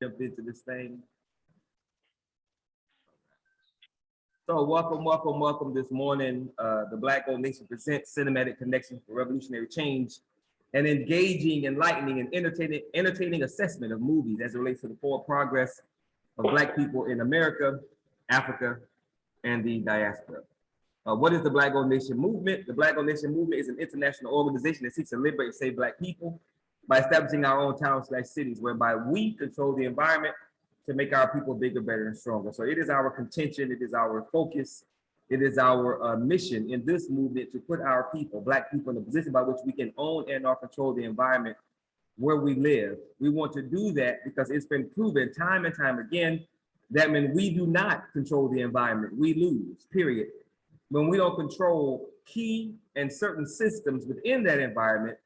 jump into this thing. So welcome this morning. The Black Gold Nation presents Cinematic Connection for Revolutionary Change, an engaging, enlightening, and entertaining assessment of movies as it relates to the forward progress of Black people in America, Africa, and the diaspora. What is the Black Gold Nation movement? The Black Gold Nation movement is an international organization that seeks to liberate and save Black people by establishing our own towns/cities, whereby we control the environment to make our people bigger, better, and stronger. So it is our contention, it is our focus, it is our mission in this movement to put our people, Black people, in a position by which we can own and or control the environment where we live. We want to do that because it's been proven time and time again that when we do not control the environment, we lose, period. When we don't control key and certain systems within that environment,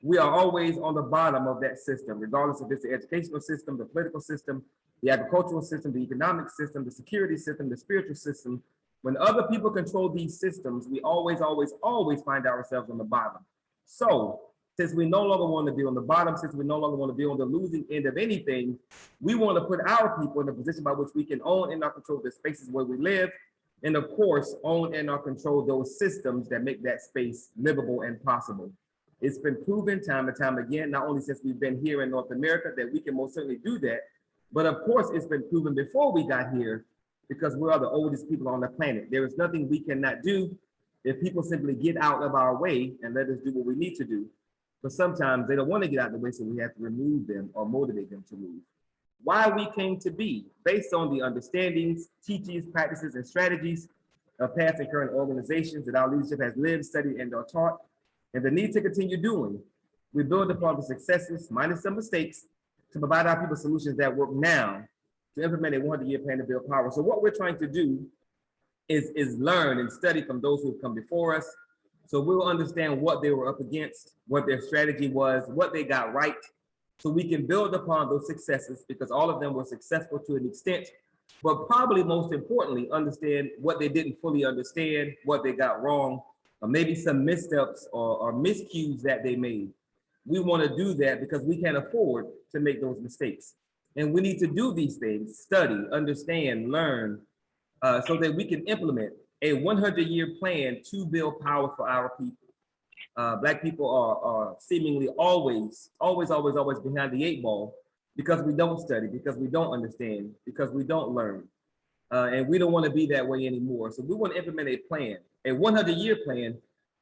we are always on the bottom of that system, regardless if it's the educational system, the political system, the agricultural system, the economic system, the security system, the spiritual system. When other people control these systems, we always find ourselves on the bottom. So since we no longer want to be on the bottom, since we no longer want to be on the losing end of anything, we want to put our people in a position by which we can own and control the spaces where we live, and of course, own and control those systems that make that space livable and possible. It's been proven time and time again, not only since we've been here in North America, that we can most certainly do that, but of course, it's been proven before we got here because we are the oldest people on the planet. There is nothing we cannot do if people simply get out of our way and let us do what we need to do. But sometimes they don't want to get out of the way, so we have to remove them or motivate them to move. Why we came to be, based on the understandings, teachings, practices, and strategies of past and current organizations that our leadership has lived, studied, and are taught, and the need to continue doing. We build upon the successes, minus some mistakes, to provide our people solutions that work now to implement a 100-year plan to build power. So what we're trying to do is learn and study from those who have come before us. So we'll understand what they were up against, what their strategy was, what they got right, so we can build upon those successes, because all of them were successful to an extent, but probably most importantly, understand what they didn't fully understand, what they got wrong, or maybe some missteps or miscues that they made. We want to do that because we can't afford to make those mistakes. And we need to do these things, study, understand, learn, so that we can implement a 100-year plan to build power for our people. Black people are seemingly always behind the 8 ball because we don't study, because we don't understand, because we don't learn. And we don't want to be that way anymore. So we want to implement a plan, a 100-year plan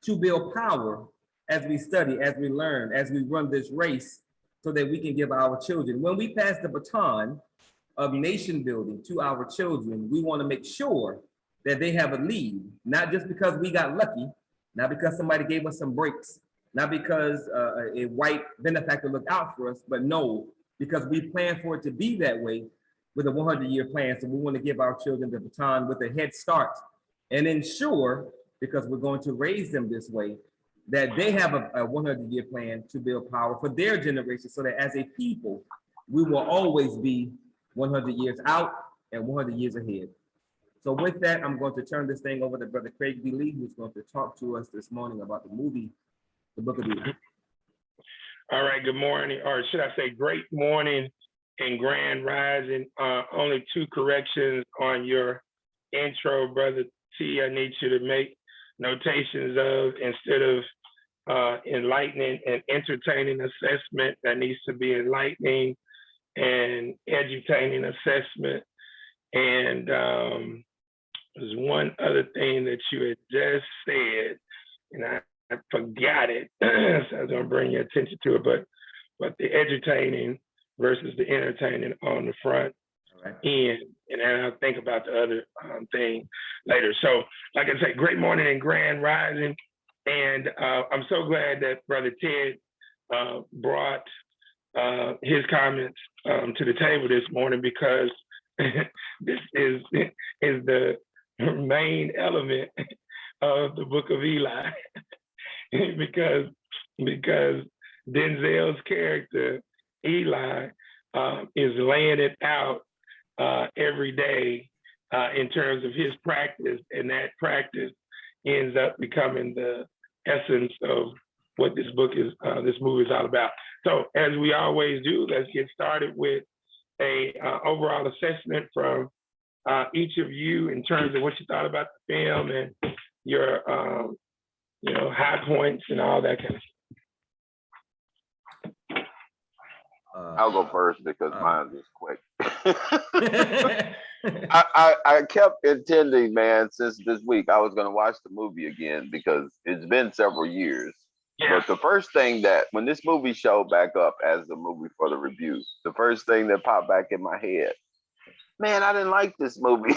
to build power as we study, as we learn, as we run this race, so that we can give our children. When we pass the baton of nation building to our children, we want to make sure that they have a lead, not just because we got lucky, not because somebody gave us some breaks, not because a white benefactor looked out for us, but no, because we plan for it to be that way with a 100-year plan. So we want to give our children the baton with a head start and ensure, because we're going to raise them this way, that they have a 100-year plan to build power for their generation, so that as a people, we will always be 100 years out and 100 years ahead. So with that, I'm going to turn this thing over to Brother Craig B. Lee, who's going to talk to us this morning about the movie, The Book of Eli. All right, good morning, or should I say great morning and grand rising. Only 2 corrections on your intro, Brother T. I need you to make notations of, instead of enlightening and entertaining assessment, that needs to be enlightening and edutaining assessment. And there's one other thing that you had just said, and I forgot it, so I was gonna bring your attention to it, but the edutaining versus the entertaining on the front end, and then I'll think about the other thing later. So like I said, great morning and grand rising. And I'm so glad that Brother Ted brought his comments to the table this morning, because this is the main element of the Book of Eli, because Denzel's character, Eli, is laying it out every day in terms of his practice, and that practice ends up becoming the essence of what this book is, this movie is all about. So as we always do, let's get started with a overall assessment from each of you in terms of what you thought about the film and your high points and all that kind of stuff. I'll go first because mine is quick. I kept intending, man, since this week, I was going to watch the movie again because it's been several years. Yeah. But the first thing that, when this movie showed back up as the movie for the review, the first thing that popped back in my head, man, I didn't like this movie.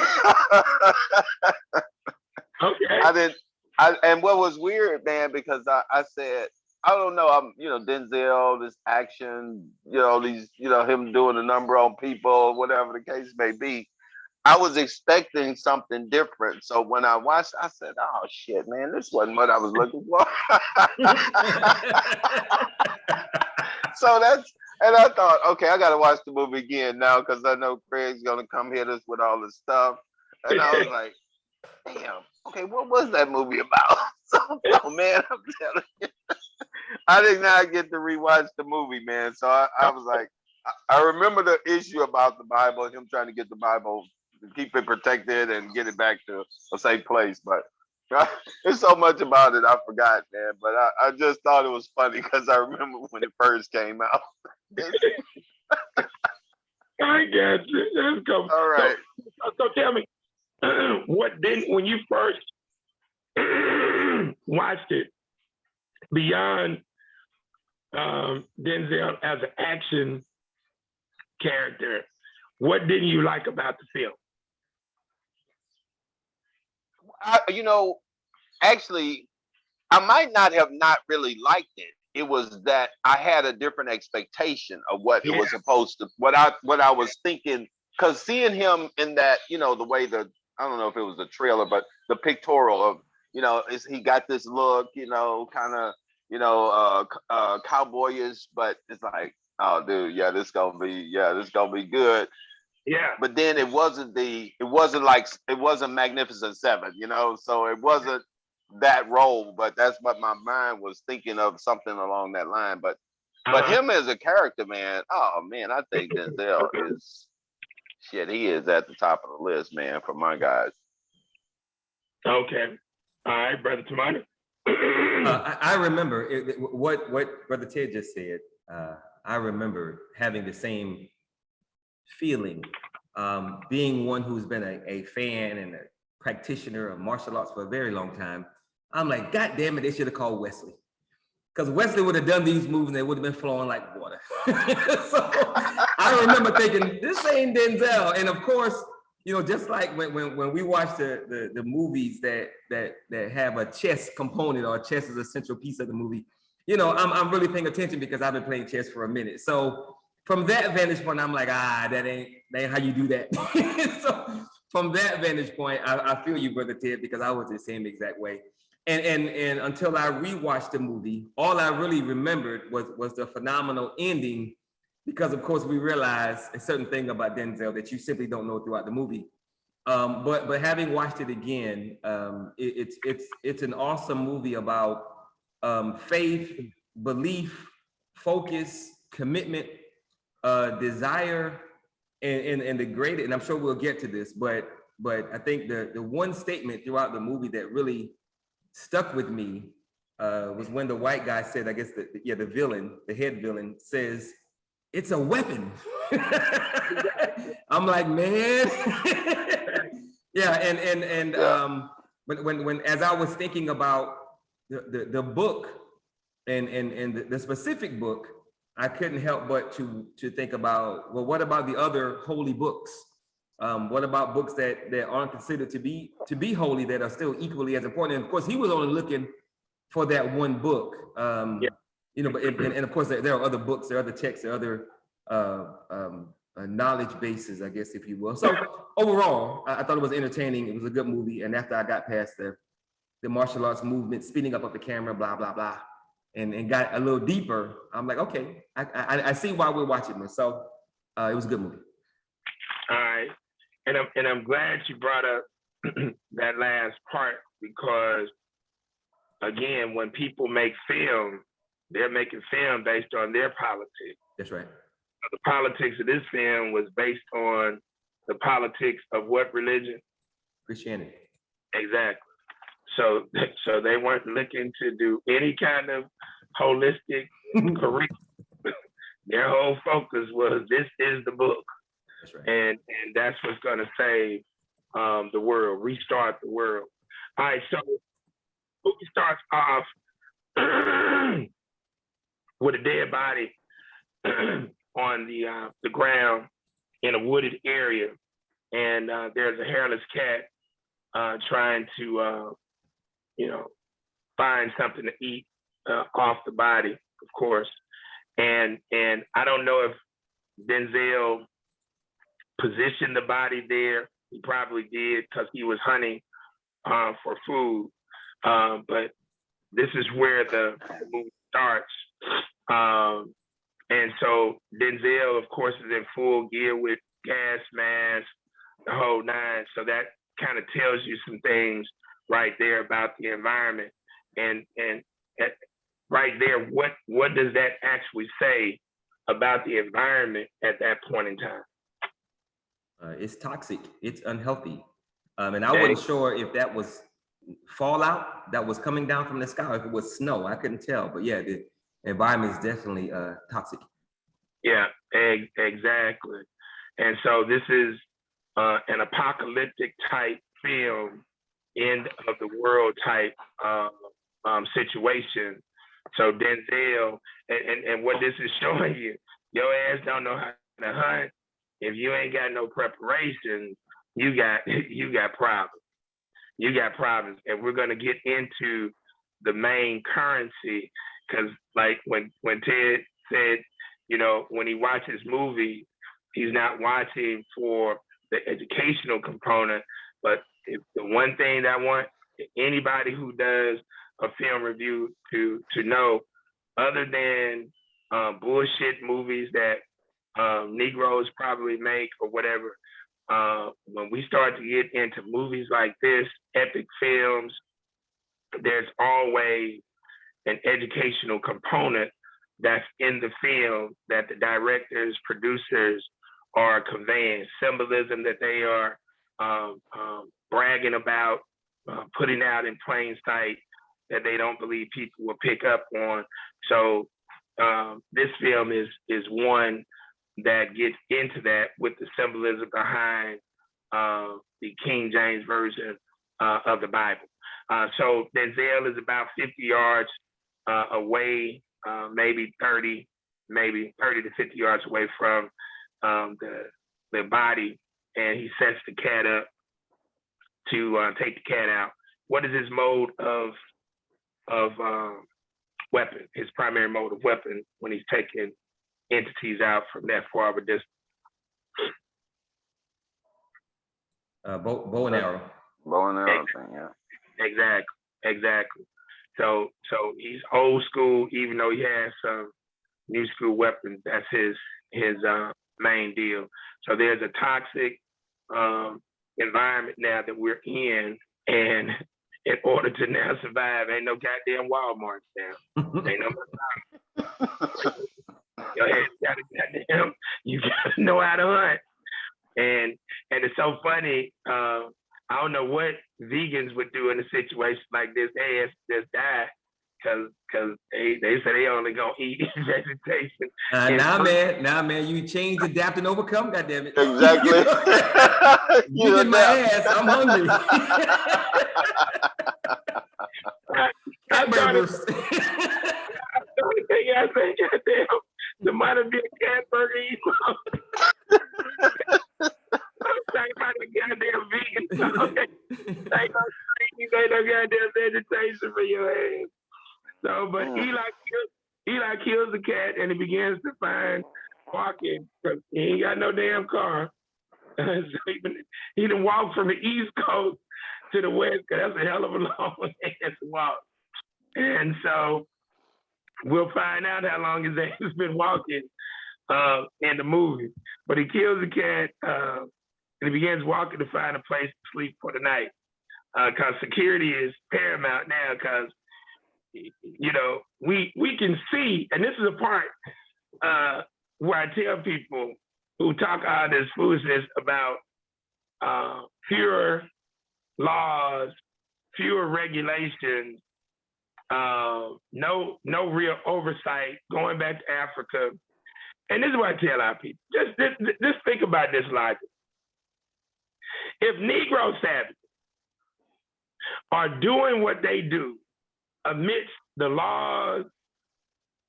Okay. And what was weird, man, because I said, I don't know, Denzel, this action, him doing a number on people, whatever the case may be. I was expecting something different. So when I watched, I said, oh shit, man, this wasn't what I was looking for. And I thought, okay, I got to watch the movie again now because I know Craig's going to come hit us with all this stuff. And I was like, damn, okay, what was that movie about? So, man, I'm telling you, I did not get to rewatch the movie, man. So I was like, I remember the issue about the Bible, him trying to get the Bible, keep it protected and get it back to a safe place. But there's so much about it I forgot, man. But I just thought it was funny because I remember when it first came out. I got you. Let's go. All right. So tell me, when you first watched it, beyond Denzel as an action character, what didn't you like about the film? Actually, I might not have not really liked it. It was that I had a different expectation of what it was supposed to, what I was thinking, because seeing him in that, the way I don't know if it was the trailer, but the pictorial of, he got this look, kind of, cowboyish, but it's like, oh, dude, this gonna be good. Yeah. But then it wasn't Magnificent Seven, so it wasn't that role, but that's what my mind was thinking of, something along that line. But him as a character, man, oh man, I think Denzel is shit. He is at the top of the list, man, for my guys. Okay. All right, Brother Tamani. I remember what Brother Ted just said. I remember having the same feeling, being one who's been a fan and a practitioner of martial arts for a very long time. I'm like, God damn it, they should have called Wesley. Because Wesley would have done these moves and they would have been flowing like water. So I remember thinking, this ain't Denzel. And of course, just like when we watch the movies that have a chess component, or chess is a central piece of the movie, I'm really paying attention because I've been playing chess for a minute. So from that vantage point, I'm like, that ain't how you do that. So from that vantage point, I feel you, Brother Ted, because I was the same exact way. And until I rewatched the movie, all I really remembered was the phenomenal ending, because of course we realized a certain thing about Denzel that you simply don't know throughout the movie. But having watched it again, it's an awesome movie about faith, belief, focus, commitment, desire, and the great. And I'm sure we'll get to this, but I think the one statement throughout the movie that really stuck with me was when the white guy said, I guess the villain, the head villain, says, "It's a weapon." I'm like, man. Yeah, and when as I was thinking about the book and the specific book, I couldn't help but to think about, well, what about the other holy books? What about books that aren't considered to be holy, that are still equally as important? And of course, he was only looking for that one book. But and of course, there are other books, there are other texts, there are other knowledge bases, I guess, if you will. So overall, I thought it was entertaining. It was a good movie. And after I got past the martial arts movement, speeding up the camera, blah, blah, blah, and got a little deeper, I'm like, okay, I see why we're watching this. So it was a good movie. All right. And I'm glad you brought up that last part, because again, when people make film, they're making film based on their politics. That's right. The politics of this film was based on the politics of what religion? Christianity. Exactly. So they weren't looking to do any kind of holistic curriculum. Their whole focus was, this is the book. That's right. And that's what's going to save the world, restart the world. All right, so the movie starts off with a dead body on the ground in a wooded area, and there's a hairless cat trying to find something to eat off the body, of course. And I don't know if Denzel positioned the body there. He probably did, because he was hunting for food. But this is where the movie starts. And so Denzel, of course, is in full gear with gas mask, the whole nine. So that kind of tells you some things right there about the environment. And right there, what does that actually say about the environment at that point in time? It's toxic. It's unhealthy. And I wasn't sure if that was fallout that was coming down from the sky, or if it was snow. I couldn't tell. But yeah, the environment is definitely toxic. Yeah, exactly. And so this is an apocalyptic type film, end of the world type situation. So Denzel, and what this is showing you, your ass don't know how to hunt. If you ain't got no preparation, you got problems. You got problems. And we're gonna get into the main currency, because like when Ted said, when he watches movies, he's not watching for the educational component, but the one thing that I want anybody who does a film review to know, other than bullshit movies that Negroes probably make or whatever, when we start to get into movies like this, epic films, there's always an educational component that's in the film that the directors, producers are conveying, symbolism that they are bragging about, putting out in plain sight, that they don't believe people will pick up on. So this film is one that gets into that with the symbolism behind the King James Version of the Bible. So Denzel is about 50 yards away, maybe 30 to 50 yards away from the body, and he sets the cat up to take the cat out. What is his mode of weapon? His primary mode of weapon when he's taking entities out from that far of a distance? Bow and arrow. Bow and arrow thing, yeah. Exactly. So he's old school, even though he has some new school weapons. That's his main deal. So there's a toxic environment now that we're in, and in order to now survive, ain't no goddamn Walmarts now. Ain't no. Your head gotta goddamn, you gotta know how to hunt. And it's so funny. I don't know what vegans would do in a situation like this. They just die because they say they only gonna eat vegetation. Nah, man, you change, adapt, and overcome. Goddamn it! Exactly. You get my ass. I'm hungry. I think, goddamn, there might have been a cat burger eating. Talking about the goddamn vegan. Ain't no goddamn vegetation for your ass. So, but Eli kills the cat, and he begins to find walking. He ain't got no damn car. So he done walked from the East Coast to the West, because that's a hell of a long ass walk. And so we'll find out how long his ass has been walking in the movie. But he kills the cat, and he begins walking to find a place to sleep for the night. Because security is paramount now, because we can see, and this is a part where I tell people who talk all this foolishness about fewer laws, fewer regulations, no real oversight, going back to Africa. And this is what I tell our people. Just think about this logic. If Negro savages are doing what they do amidst the laws,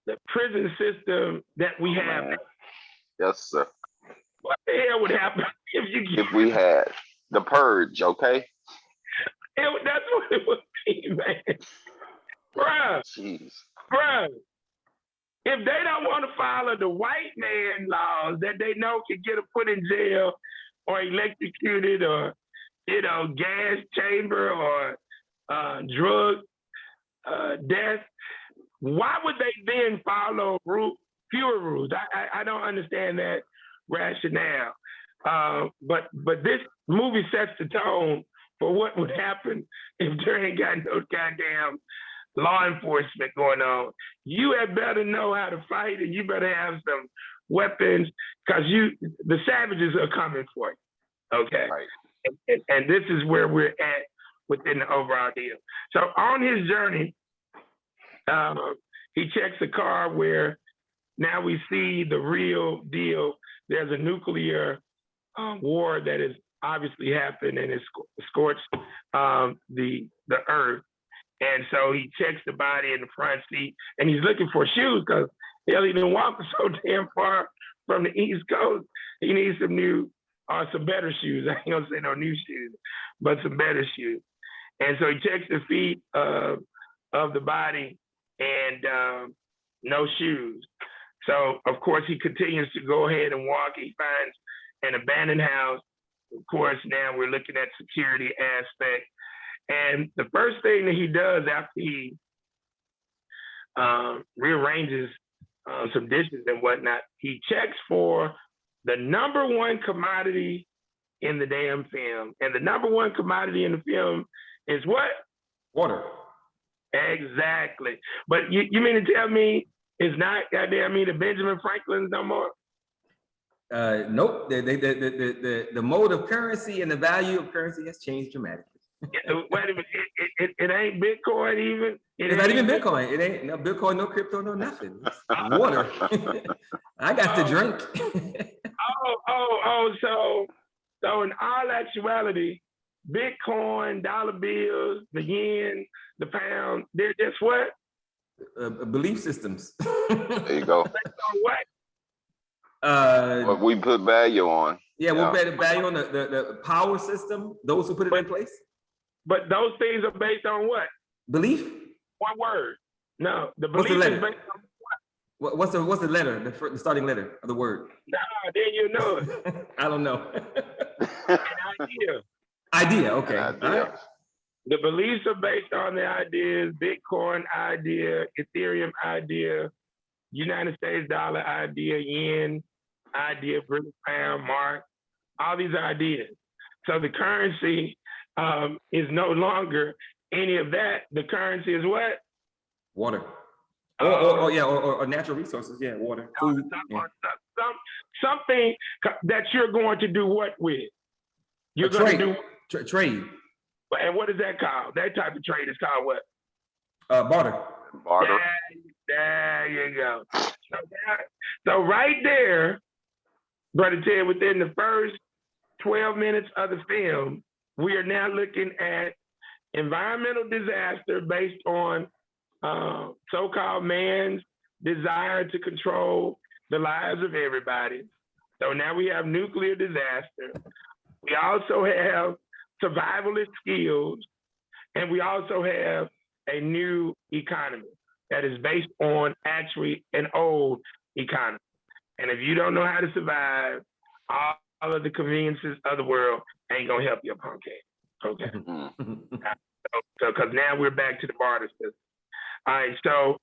the prison system that we have, yes, sir. what the hell would happen if we had the purge? Okay, that's what it would be, man. jeez. Bruh, if they don't want to follow the white man laws that they know can get them put in jail or electrocuted or, gas chamber or drug death, why would they then follow fewer rules? I don't understand that rationale. But this movie sets the tone for what would happen if there ain't got no goddamn law enforcement going on. You had better know how to fight, and you better have some weapons, because the savages are coming for you. Okay. Right. And this is where we're at within the overall deal. So on his journey, he checks a car where now we see the real deal. There's a nuclear war that has obviously happened and it's scorched the earth. And so he checks the body in the front seat, and he's looking for shoes because he didn't walk so damn far from the East Coast. He needs some better shoes. I ain't gonna say no new shoes, but some better shoes. And so he checks the feet of the body, and no shoes. So of course he continues to go ahead and walk. He finds an abandoned house. Of course, now we're looking at security aspect. And the first thing that he does after he rearranges some dishes and whatnot, he checks for the number one commodity in the damn film. And the number one commodity in the film is what? Water. Exactly. But you mean to tell me it's not goddamn the Benjamin Franklin's no more? Nope. The mode of currency and the value of currency has changed dramatically. Wait a minute. It ain't Bitcoin even? It's not even Bitcoin. It ain't no Bitcoin, no crypto, no nothing. It's water. I got to drink. So in all actuality, Bitcoin, dollar bills, the yen, the pound, they're just what? Belief systems. There you go. Based on what? What we put value on. Yeah, we'll bet value on the power system, those who put it in place. But those things are based on what? Belief? One word. No, the belief What's the letter? is based on what? What's the letter, the starting letter of the word? Nah, then you know it. I don't know. An idea. Idea, okay. Idea. All right. The beliefs are based on the ideas: Bitcoin idea, Ethereum idea, United States dollar idea, yen idea, British pound, mark, all these ideas. So the currency is no longer any of that. The currency is what? Water. Or natural resources. Yeah, water. Food. Something that you're going to do what with? You're going to do trade. And what is that called? That type of trade is called what? Barter. Barter. There you go. So right there, Brother Ted, within the first 12 minutes of the film, we are now looking at environmental disaster based on so-called man's desire to control the lives of everybody. So now we have nuclear disaster. We also have survivalist skills, and we also have a new economy that is based on actually an old economy. And if you don't know how to survive, all of the conveniences of the world ain't gonna help you, punk ass. Okay. So, because now we're back to the barter system. All right. So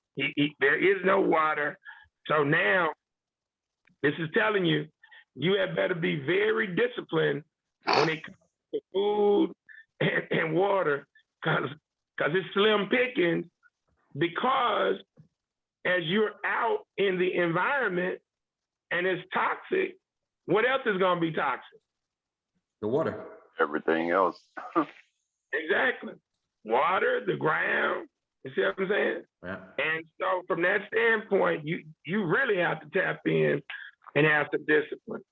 there is no water. So now this is telling you, you had better be very disciplined when it comes to food and water, because it's slim pickings. Because as you're out in the environment and it's toxic, what else is going to be toxic? The water. Everything else. Exactly. Water, the ground. You see what I'm saying? Yeah. And so from that standpoint, you really have to tap in and have some discipline.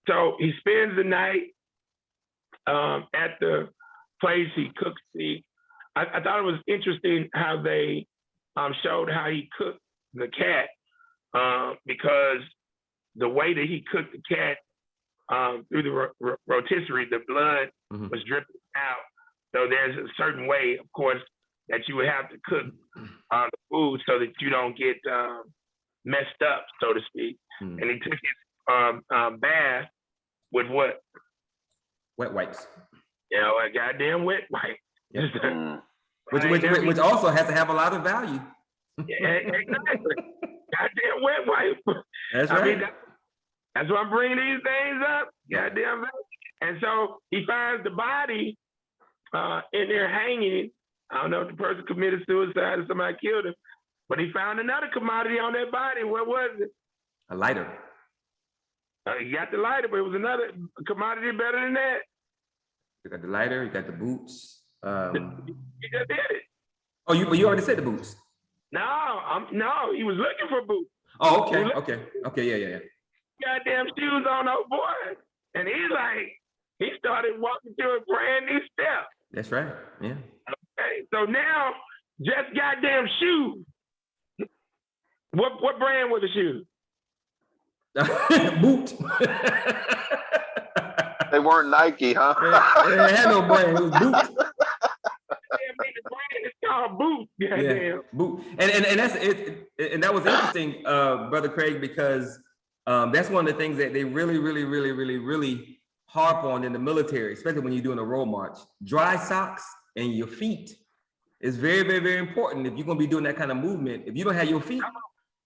So he spends the night at the place he cooks I thought it was interesting how they showed how he cooked the cat, because the way that he cooked the cat through the rotisserie, the blood was dripping out. So there's a certain way, of course, that you would have to cook the food so that you don't get messed up, so to speak. And he took his bath with what? Wet wipes. You know, a goddamn wet wipe. Yep. Which also has to have a lot of value. Yeah, exactly. Goddamn wet wipe. That's right. I mean, that's why I'm bringing these things up. Goddamn value. And so he finds the body in there hanging. I don't know if the person committed suicide or somebody killed him, but he found another commodity on that body. What was it? A lighter. He got the lighter, but it was another commodity better than that. You got the lighter, you got the boots. He just did it. Oh, you already said the boots. No, he was looking for boots. Oh, okay, yeah. Goddamn shoes on, oh boy. And he started walking through a brand new step. That's right, yeah. Okay, so now, just goddamn shoes. What brand were the shoes? Boot. They weren't Nike, huh? It had no brand, it was boot. It's called boot. Yeah, boot. And that's it. And that was interesting, Brother Craig, because that's one of the things that they really harp on in the military, especially when you're doing a roll march. Dry socks and your feet is very important. If you're gonna be doing that kind of movement, if you don't have your feet,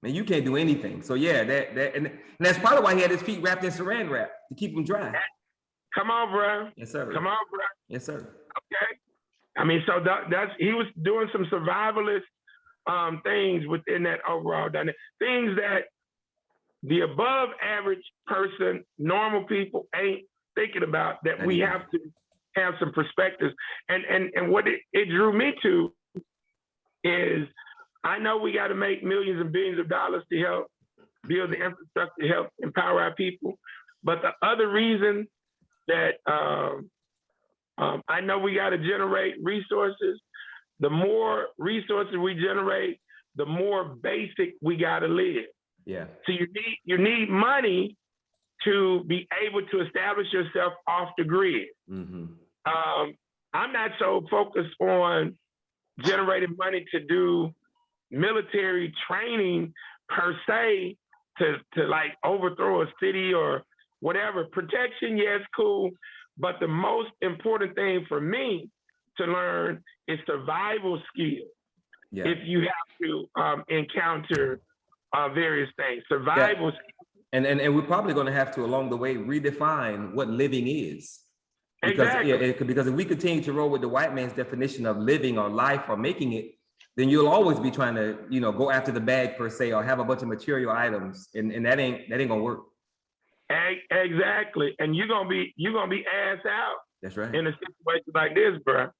man, you can't do anything. So yeah, and that's probably why he had his feet wrapped in saran wrap to keep them dry. Come on, bro. Yes, sir. Come on, bro. Yes, sir. Okay. I mean, so that's he was doing some survivalist things within that overall dynamic. Things that the above average person, normal people ain't thinking about, that we have to have some perspectives. And what it drew me to is, I know we got to make millions and billions of dollars to help build the infrastructure to help empower our people. But the other reason that I know we got to generate resources. The more resources we generate, the more basic we got to live. Yeah. So you need money to be able to establish yourself off the grid. I'm not so focused on generating money to do military training per se, to like overthrow a city or whatever. Protection, yes, cool. But the most important thing for me to learn is survival skills. Yeah. If you have to encounter various things, survival skills. And we're probably going to have to, along the way, redefine what living is. Because, exactly. Because if we continue to roll with the white man's definition of living or life or making it, then you'll always be trying to, go after the bag per se, or have a bunch of material items, and that ain't gonna work. Exactly, and you're gonna be ass out. That's right. In a situation like this, bro,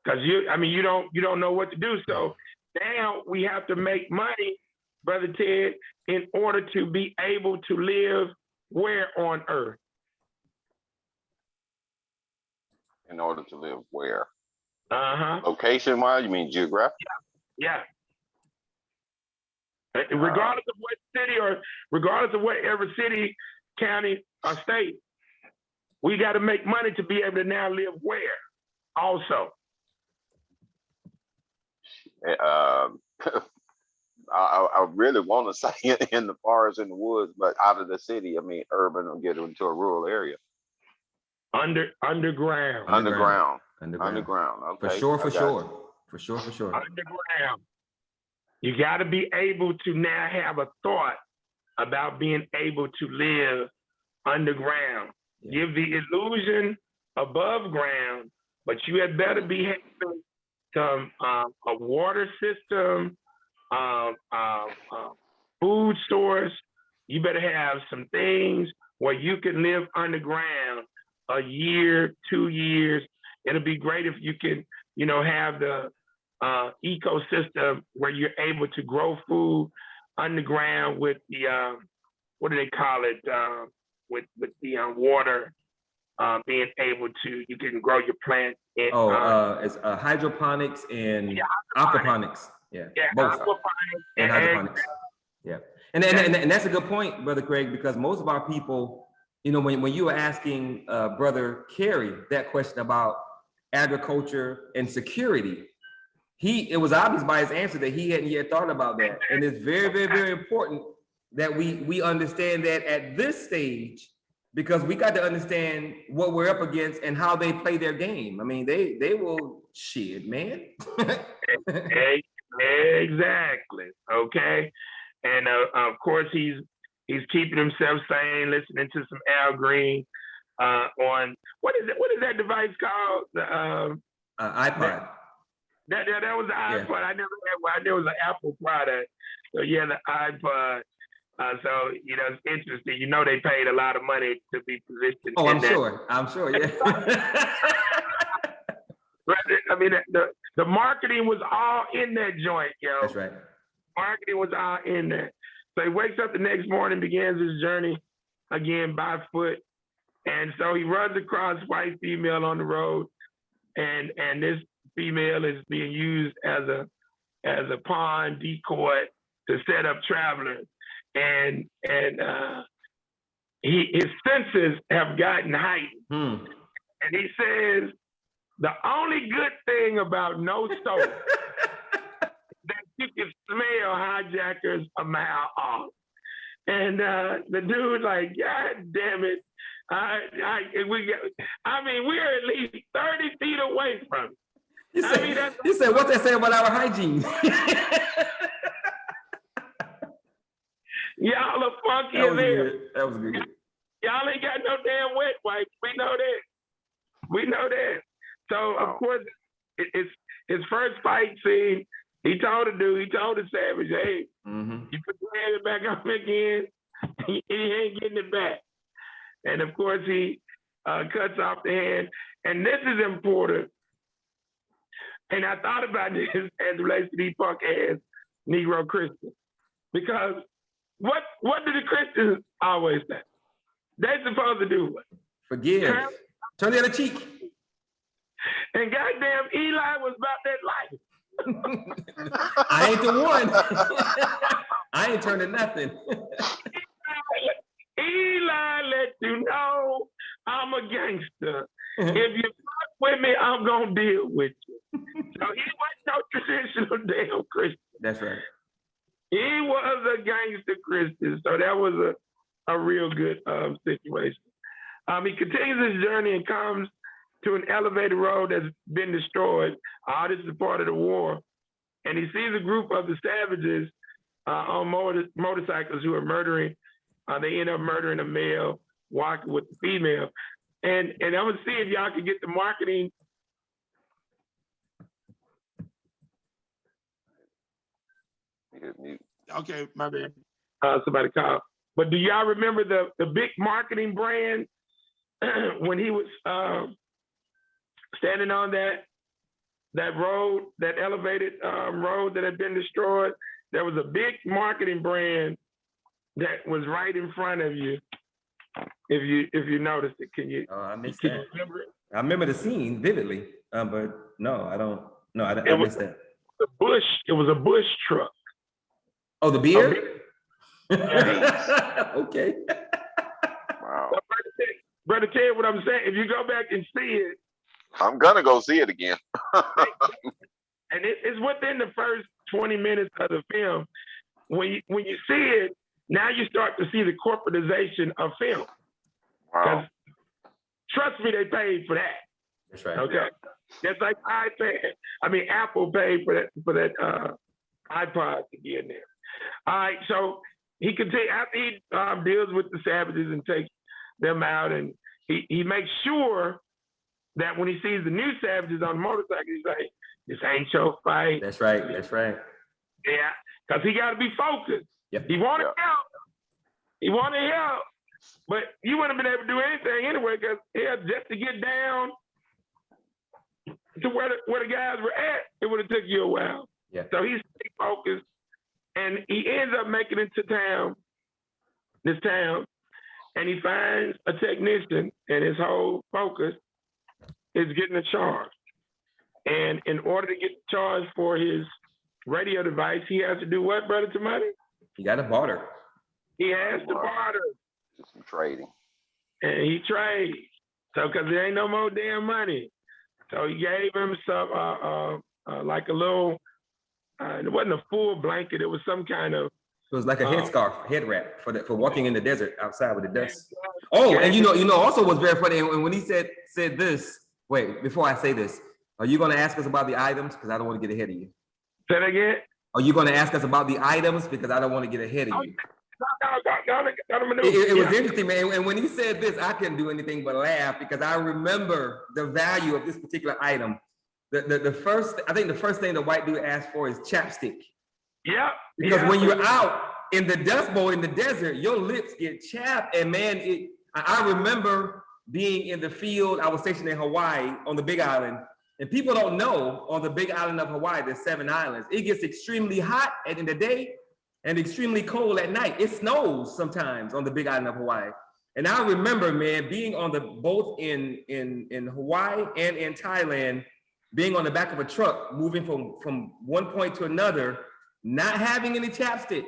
because you don't know what to do. So now we have to make money, Brother Ted, in order to be able to live where on earth? In order to live where? Location-wise, you mean geographic? Yeah. Regardless of what city, or regardless of whatever city, county, or state, we got to make money to be able to now live where also. I really want to say in the forest, in the woods, but out of the city, I mean urban, or get into a rural area. Underground. Okay. For sure. Underground. You got to be able to now have a thought about being able to live underground. Yeah. Give the illusion above ground, but you had better be having some a water system, food source, you better have some things where you can live underground a year, 2 years. It'll be great if you can, have the ecosystem where you're able to grow food underground with the, what do they call it? With the water, being able to, you can grow your plant. It's hydroponics and aquaponics. Yeah, both. Aquaponics And hydroponics. Yeah, and that's a good point, Brother Craig, because most of our people, when you were asking Brother Kerry that question about agriculture and security, it was obvious by his answer that he hadn't yet thought about that. And it's very, very, very important that we understand that at this stage, because we got to understand what we're up against and how they play their game. I mean, they will shit, man. Exactly. Okay. And of course, he's keeping himself sane, listening to some Al Green on what is that device called? The iPod. That was the iPod. Yeah. I never had one. I knew it was an Apple product. So yeah, the iPod. So it's interesting. They paid a lot of money to be positioned. Oh, I'm sure. Yeah. But I mean, the marketing was all in that joint, yo. That's right. Marketing was all in there. So he wakes up the next morning, begins his journey again by foot, and so he runs across white female on the road, and this female is being used as a pawn decoy to set up travelers, and his senses have gotten heightened, and he says the only good thing about no soap that you can smell hijackers a mile off. And the dude like, God damn it. We're at least 30 feet away from it. You said, what they say about our hygiene? Y'all are funky in there. That was good. Y'all ain't got no damn wet wipes. We know that. So, of course, it's his first fight scene. He told the Savage, hey, you put your hand back on again, he ain't getting it back. And of course, he cuts off the hand. And this is important. And I thought about this as it relates to these punk ass Negro Christians. Because what do the Christians always say? They're supposed to do what? Forgive. Turn the other cheek. And goddamn, Eli was about that life. I ain't the one. I ain't turning nothing. Eli let you know I'm a gangster. If you fuck with me, I'm gonna deal with you. So he wasn't no traditional damn Christian. That's right. He was a gangster Christian. So that was a real good situation. He continues his journey and comes to an elevated road that's been destroyed. All this is part of the war. And he sees a group of the savages on motorcycles who are murdering. They end up murdering a male, walking with the female. And I'm gonna see if y'all can get the marketing. Okay, my bad. Somebody called. But do y'all remember the big marketing brand when he was standing on that road, that elevated road that had been destroyed? There was a big marketing brand that was right in front of you. If you noticed it, can you? I missed can that. You remember it? I remember the scene vividly, but no, I don't. No, I missed that. It was a Bush truck. Oh, the beer? Okay. Wow. Brother Ted, what I'm saying, if you go back and see it, I'm gonna go see it again. and it's within the first 20 minutes of the film. When you see it, now you start to see the corporatization of film. Wow. Trust me, they paid for that. That's right. Okay. Just like Apple paid for that iPod to be in there. All right, so he continues after he deals with the savages and takes them out, and he makes sure that when he sees the new savages on the motorcycle, he's like, "This ain't your fight." That's right. That's right. Yeah, because he got to be focused. Yep. He want to help. He wanted help, but you wouldn't have been able to do anything anyway, because just to get down to where the guys were at, it would have took you a while. Yeah. So he stayed focused, and he ends up making it to this town, and he finds a technician, and his whole focus is getting a charge. And in order to get charged for his radio device, he has to do what, Brother Tamani? You got to barter. He has to barter. Do some trading. And he trades. So, because there ain't no more damn money. So he gave him some, like a little, it wasn't a full blanket. It was some kind of. It was like a headscarf, head wrap for walking in the desert outside with the dust. Oh, and you know, also was very funny. And when he said this, wait, before I say this, are you going to ask us about the items? Because I don't want to get ahead of you. Say that again? Are you going to ask us about the items? Because I don't want to get ahead of you. It was interesting, man. And when he said this, I couldn't do anything but laugh, because I remember the value of this particular item. I think the first thing the white dude asked for is chapstick. Yeah. Because when you're out in the Dust Bowl in the desert, your lips get chapped. And man, I remember being in the field. I was stationed in Hawaii on the Big Island. And people don't know, on the Big Island of Hawaii, there's 7 islands. It gets extremely hot in the day and extremely cold at night. It snows sometimes on the Big Island of Hawaii. And I remember, man, being on both in Hawaii and in Thailand, being on the back of a truck, moving from one point to another, not having any chapstick.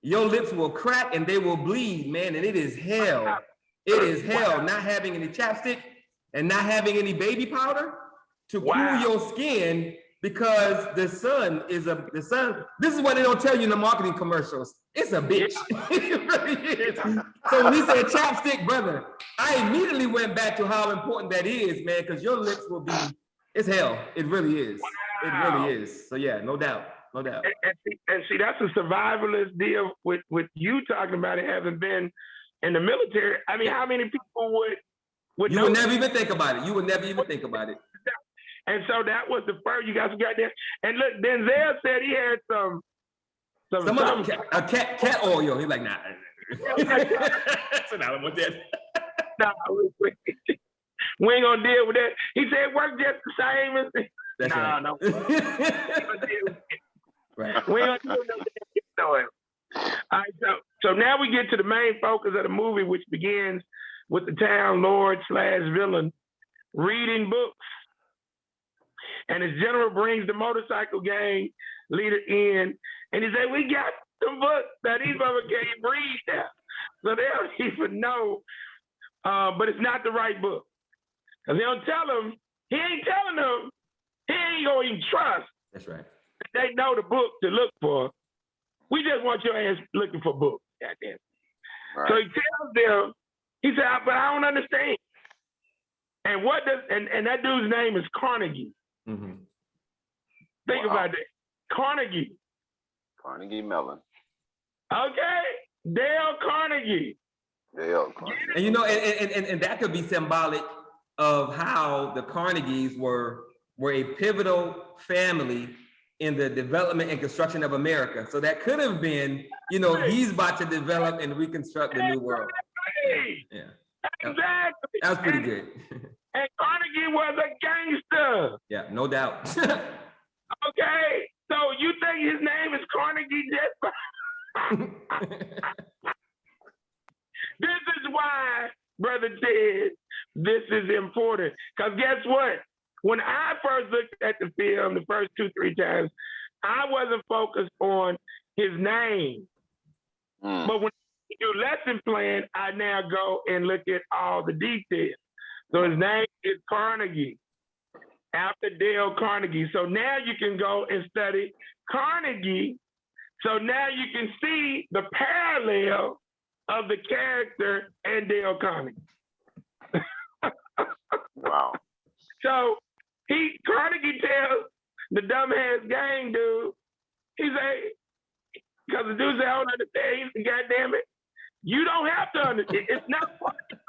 Your lips will crack and they will bleed, man, and it is hell. It is hell not having any chapstick and not having any baby powder to cool your skin, because the sun. This is what they don't tell you in the marketing commercials. It's a bitch. It really is. So when he said chapstick, brother, I immediately went back to how important that is, man, because your lips will be, it's hell. It really is. It really is. So yeah, no doubt. No doubt. And see, that's a survivalist deal with you talking about it having been in the military. I mean, how many people would you would never even think about it. You would never even think about it. And so that was the first. You guys got there. And look, Denzel said he had some cat oil. He's like, nah. So now I'm with that. Nah, we ain't gonna deal with that. He said it worked just the same as. That's right. No. Right. We ain't gonna deal with no. All right, so now we get to the main focus of the movie, which begins with the town lord / villain reading books. And his general brings the motorcycle gang leader in, and he said, we got some books that these motherfuckers can't read now. So they don't even know, but it's not the right book. Because they don't tell him, he ain't telling them, he ain't gonna even trust. That's right. They know the book to look for. We just want your ass looking for books, goddamn. Right. So he tells them, he said, but I don't understand. And and that dude's name is Carnegie. Mm-hmm. Think about that. Carnegie Mellon. Okay. Dale Carnegie. And you know, and that could be symbolic of how the Carnegies were a pivotal family in the development and construction of America. So that could have been, you know, he's about to develop and reconstruct the new world. Yeah. Exactly. That was pretty good. And Carnegie was a gangster. Yeah, no doubt. Okay, so you think his name is Carnegie just This is why, Brother Ted, this is important. Because guess what? When I first looked at the film the first 2-3 times, I wasn't focused on his name. But when I do lesson plan, I now go and look at all the details. So his name is Carnegie, after Dale Carnegie. So now you can go and study Carnegie. So now you can see the parallel of the character and Dale Carnegie. Wow. So Carnegie tells the dumbass gang dude, he say, because the dude said, I don't understand. He said, God damn it, you don't have to understand. It's not funny.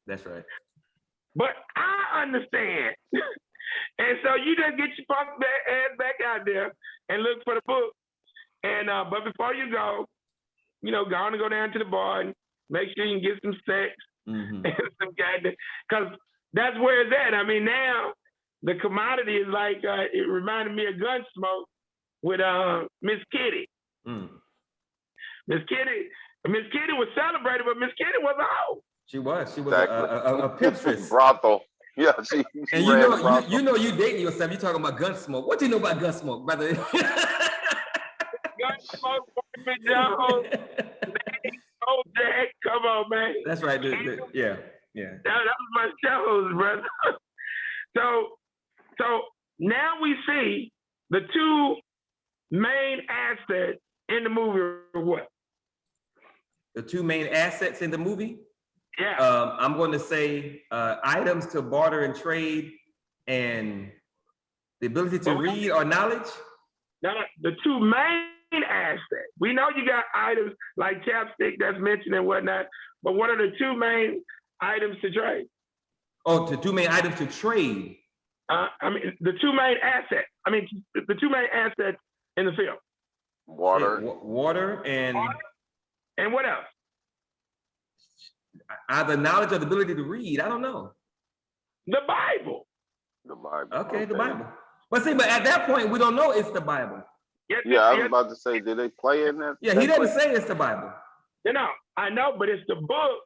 That's right. But I understand. And so you just get your punk ass back out there and look for the book. And but before you go, go on and go down to the bar and make sure you can get some sex Mhm. and some goddamn, because that's where it's at. I mean, now the commodity is like, it reminded me of Gunsmoke with Miss Kitty. Mm. Miss Kitty was celebrated, but Miss Kitty was a hoe. She was Exactly. a pimpstress. Brothel. Yeah, she And ran the brothel. you dating yourself. You talking about Gunsmoke. What do you know about Gunsmoke, brother? Gunsmoke, Boy Jones, Old Jack, come on, man. That's right. Yeah. That was my shows, brother. So now we see the two main assets in the movie are what? The two main assets in the movie. Yeah. I'm going to say items to barter and trade, and the ability to read or knowledge. Now, the two main assets. We know you got items like chapstick that's mentioned and whatnot, but what are the two main items to trade? Oh, the two main items to trade. The two main assets. The two main assets in the film. Water. Water and what else? Either knowledge or the ability to read. I don't know. The Bible. The Bible. Okay, the Bible. But at that point, we don't know it's the Bible. Yeah, I was about to say, did they play in that? Yeah, he didn't say it's the Bible. I know, but it's the book.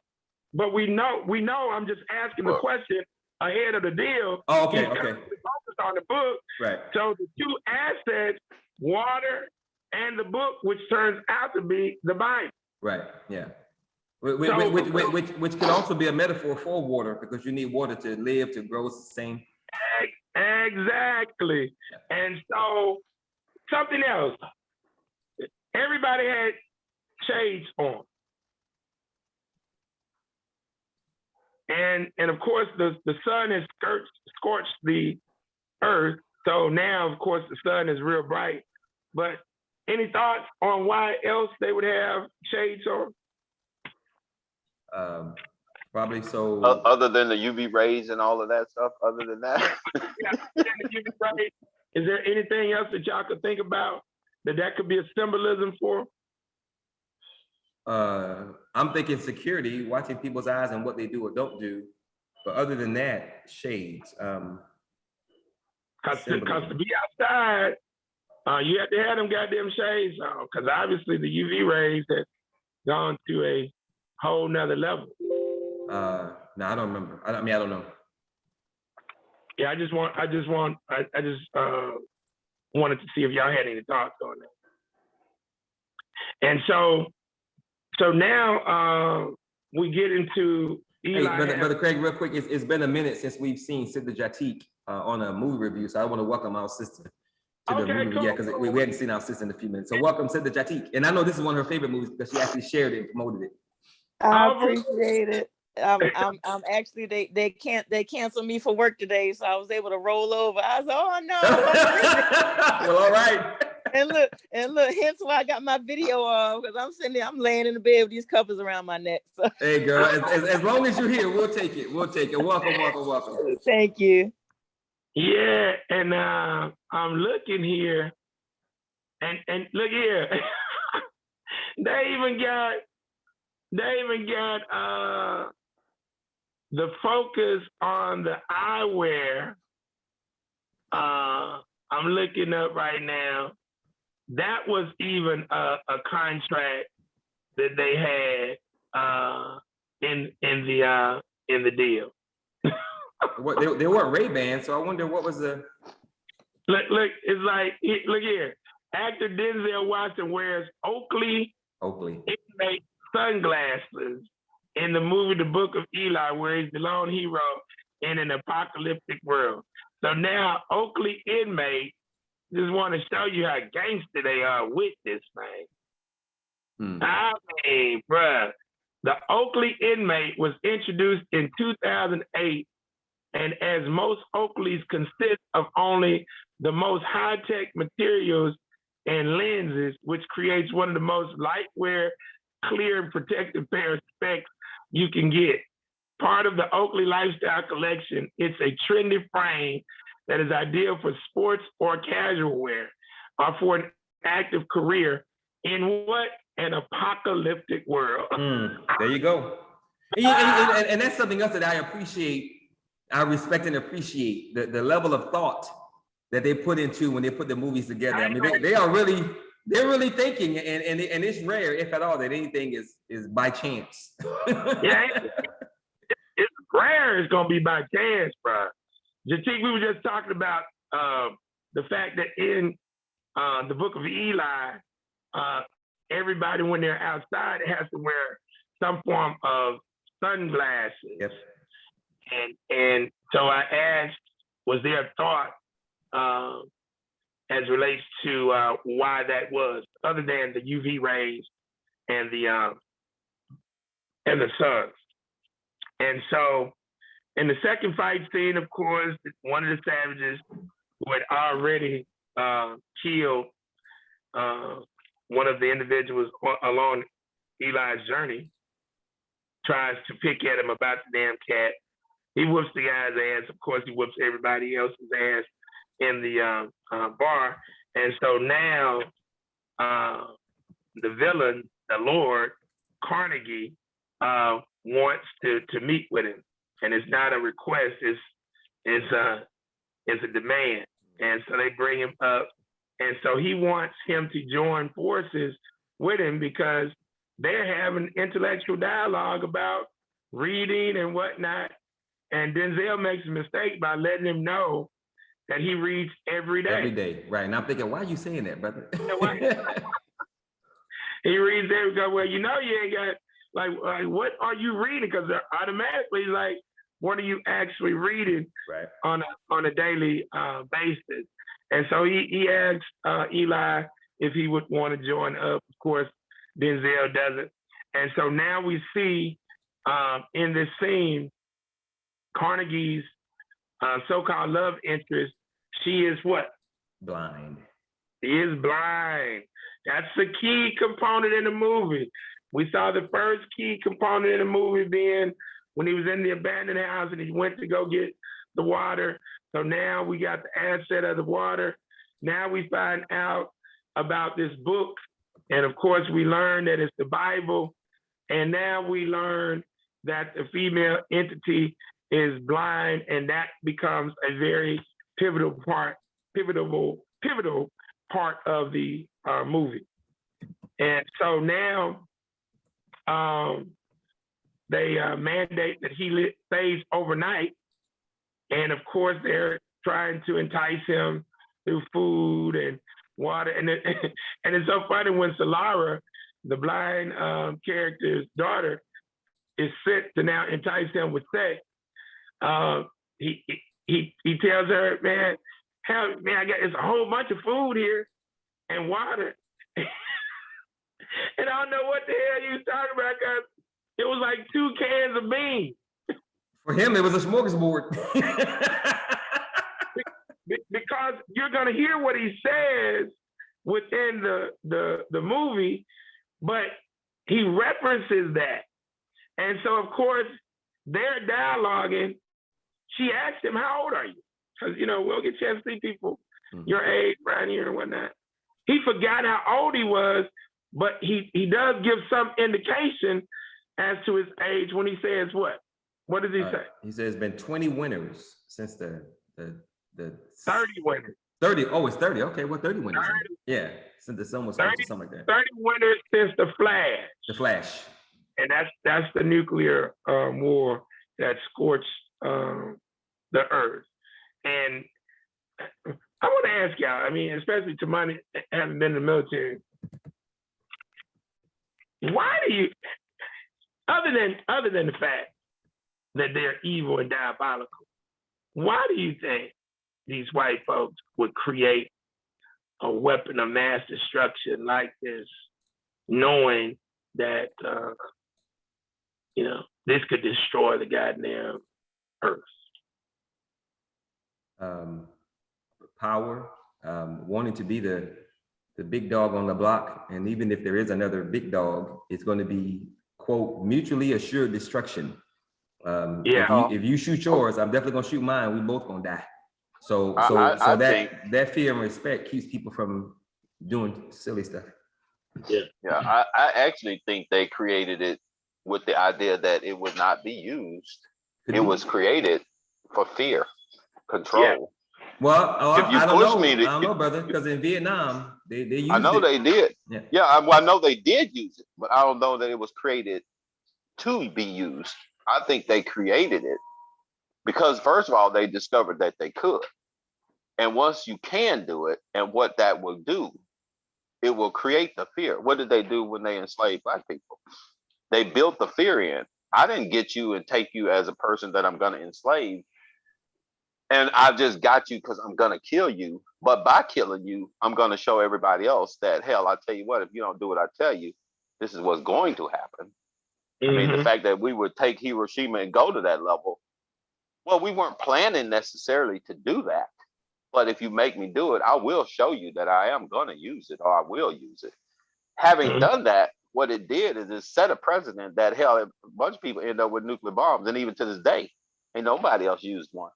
But we know. I'm just asking the question ahead of the deal. Oh, okay. Focused on the book. Right. So the two assets, water and the book, which turns out to be the Bible. Right. Yeah. Which could also be a metaphor for water, because you need water to live, to grow, sustain. Exactly. And so something else. Everybody had shades on. And of course the sun has scorched the earth. So now of course the sun is real bright. But any thoughts on why else they would have shades on? Probably so. Other than the UV rays and all of that stuff, other than that. Is there anything else that y'all could think about that could be a symbolism for? I'm thinking security, watching people's eyes and what they do or don't do. But other than that, shades. Because to be outside, you have to have them goddamn shades on, because obviously the UV rays have gone to a whole nother level. No, I don't remember. I don't know. Yeah, I just wanted to see if y'all had any thoughts on that. And so now we get into Eli. Hey, Brother Craig, real quick, it's been a minute since we've seen Sister Jatik on a movie review, so I want to welcome our sister to the movie. Cool, because we hadn't seen our sister in a few minutes. So welcome, Sister Jatik. And I know this is one of her favorite movies because she actually shared it and promoted it. I appreciate it. I'm actually they canceled me for work today, so I was able to roll over. I was oh no. Well, all right. And look, hence why I got my video off, because I'm sitting there, I'm laying in the bed with these covers around my neck. So. Hey girl, as long as you're here, we'll take it. Welcome. Thank you. Yeah, and I'm looking here, and look here. They even got the focus on the eyewear. I'm looking up right now. That was even a contract that they had in the deal. What they weren't Ray-Ban, so I wonder what was the. Look, it's like look here. Actor Denzel Washington wears Oakley inmate sunglasses in the movie The Book of Eli, where he's the lone hero in an apocalyptic world. So now Oakley inmate just want to show you how gangster they are with this thing. I mean, bruh, the Oakley inmate was introduced in 2008, and as most Oakleys consist of only the most high-tech materials and lenses, which creates one of the most lightweight, clear, and protective pair of specs you can get. Part of the Oakley Lifestyle Collection, it's a trendy frame that is ideal for sports or casual wear, or for an active career in what an apocalyptic world. There you go. And that's something else that I appreciate. I respect and appreciate the level of thought that they put into when they put the movies together. I mean, they're really thinking, and it's rare, if at all, that anything is by chance. Yeah, it's rare. It's gonna be by chance, bro. Jatik, we were just talking about the fact that in the book of Eli, everybody when they're outside has to wear some form of sunglasses. Yes. And so I asked, was there a thought as relates to why that was, other than the UV rays and the sun? And so in the second fight scene, of course, one of the savages who had already killed one of the individuals along Eli's journey tries to pick at him about the damn cat. He whoops the guy's ass. Of course, he whoops everybody else's ass in the bar. And so now the villain, the Lord, Carnegie, wants to meet with him. And it's not a request, it's a demand. And so they bring him up. And so he wants him to join forces with him because they're having intellectual dialogue about reading and whatnot. And Denzel makes a mistake by letting him know that he reads every day. Every day, right. And I'm thinking, why are you saying that, brother? He reads every day. Well, you know you ain't got, like what are you reading? Because they're automatically like, what are you actually reading on a daily basis? And so he asks Eli if he would want to join up. Of course, Denzel doesn't. And so now we see in this scene, Carnegie's so-called love interest, she is what? Blind. She is blind. That's the key component in the movie. We saw the first key component in the movie being when he was in the abandoned house and he went to go get the water. So now we got the asset of the water. Now we find out about this book. And of course, we learn that it's the Bible. And now we learn that the female entity is blind, and that becomes a very pivotal part of the movie. And so now they mandate that he stays overnight. And of course, they're trying to entice him through food and water. And it's so funny when Solara, the blind character's daughter, is sent to now entice him with sex. He tells her, man, hell, man, it's a whole bunch of food here and water. And I don't know what the hell you was talking about, because it was like 2 cans of beans. For him, it was a smorgasbord. Because you're gonna hear what he says within the movie, but he references that. And so of course, they're dialoguing. She asked him, how old are you? Because, we'll get a chance to see people your age around here and whatnot. He forgot how old he was, but he does give some indication as to his age when he says what? What does he say? He says it's been 20 winters since the 30 winters. 30. Oh, it's 30. Okay, well, 30 winters. 30. Yeah, since the sun was 30, something like that. 30 winters since the Flash. The Flash. And that's the nuclear war that scorched the earth. And I want to ask y'all, I mean, especially to mine having been in the military, why do you, other than the fact that they're evil and diabolical, why do you think these white folks would create a weapon of mass destruction like this, knowing that this could destroy the goddamn earth? Power, wanting to be the big dog on the block, and even if there is another big dog, it's going to be, quote, mutually assured destruction. If you shoot yours, I'm definitely gonna shoot mine. We both gonna die. So that fear and respect keeps people from doing silly stuff. Yeah. Yeah, I actually think they created it with the idea that it would not be used. Could It be. was created for fear, control. Yeah. Well, If you I don't push know. me I don't to, know, brother, because in Vietnam, they I used know it. they did. Yeah. Yeah, I know they did use it, but I don't know that it was created to be used. I think they created it because, first of all, they discovered that they could. And once you can do it, and what that will do, it will create the fear. What did they do when they enslaved Black people? They built the fear in. I didn't get you and take you as a person that I'm going to enslave. And I just got you because I'm going to kill you. But by killing you, I'm going to show everybody else that, hell, I tell you what, if you don't do what I tell you, this is what's going to happen. I mean, the fact that we would take Hiroshima and go to that level, well, we weren't planning necessarily to do that. But if you make me do it, I will show you that I am going to use it, or I will use it. Having done that, what it did is it set a precedent that, hell, a bunch of people end up with nuclear bombs. And even to this day, ain't nobody else used one.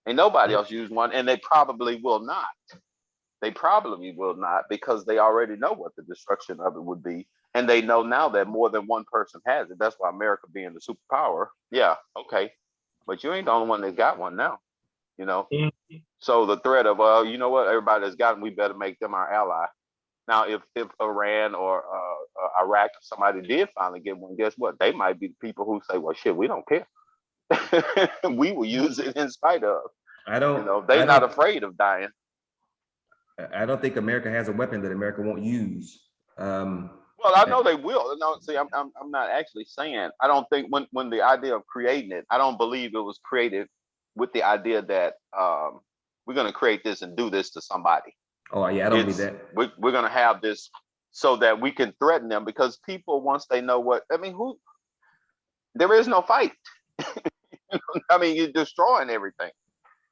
Ain't nobody else used one. And they probably will not. They probably will not, because they already know what the destruction of it would be. And they know now that more than one person has it. That's why America being the superpower. Yeah, okay. But you ain't the only one that's got one now, you know? So the threat of, well, you know what, everybody that's got them, we better make them our ally. Now, if Iran or Iraq, somebody did finally get one, guess what? They might be the people who say, well, shit, we don't care. We will use it in spite of. They're not afraid of dying. I don't think America has a weapon that America won't use. Well, I know they will. No, see, I'm not actually saying. I don't think when the idea of creating it, I don't believe it was created with the idea that we're going to create this and do this to somebody. Oh yeah, I don't believe that. We're going to have this so that we can threaten them, because people, once they know what I mean, there is no fight. I mean, you're destroying everything.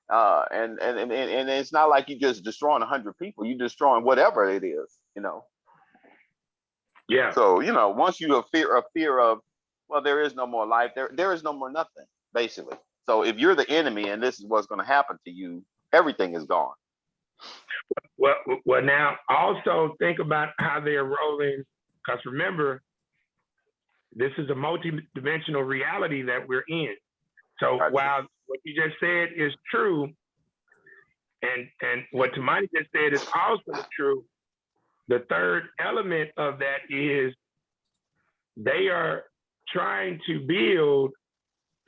And it's not like you're just destroying 100 people. You're destroying whatever it is, you know. Yeah. So, you know, once you have fear of, well, there is no more life. There is no more nothing, basically. So if you're the enemy and this is what's going to happen to you, everything is gone. Well, now also think about how they're rolling, because remember, this is a multi-dimensional reality that we're in. So while what you just said is true, and what Tamani just said is also true, the third element of that is they are trying to build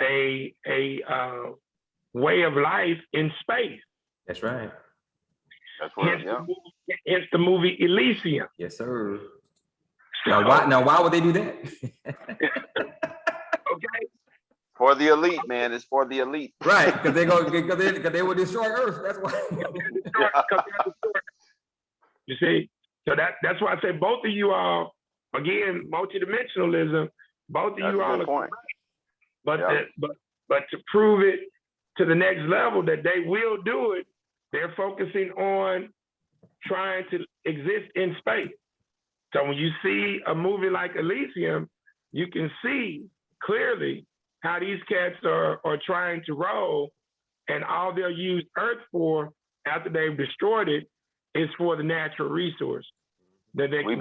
a way of life in space. That's right. That's right. Hence the movie Elysium. Yes, sir. So, now why would they do that? Okay. For the elite, man. It's for the elite. Right, because they will destroy Earth. That's why. You see, so that's why I say both of you all, again, multidimensionalism. Both of you all are correct. But to prove it to the next level that they will do it, they're focusing on trying to exist in space. So when you see a movie like Elysium, you can see clearly how these cats are trying to roll, and all they'll use Earth for after they've destroyed it is for the natural resource that they we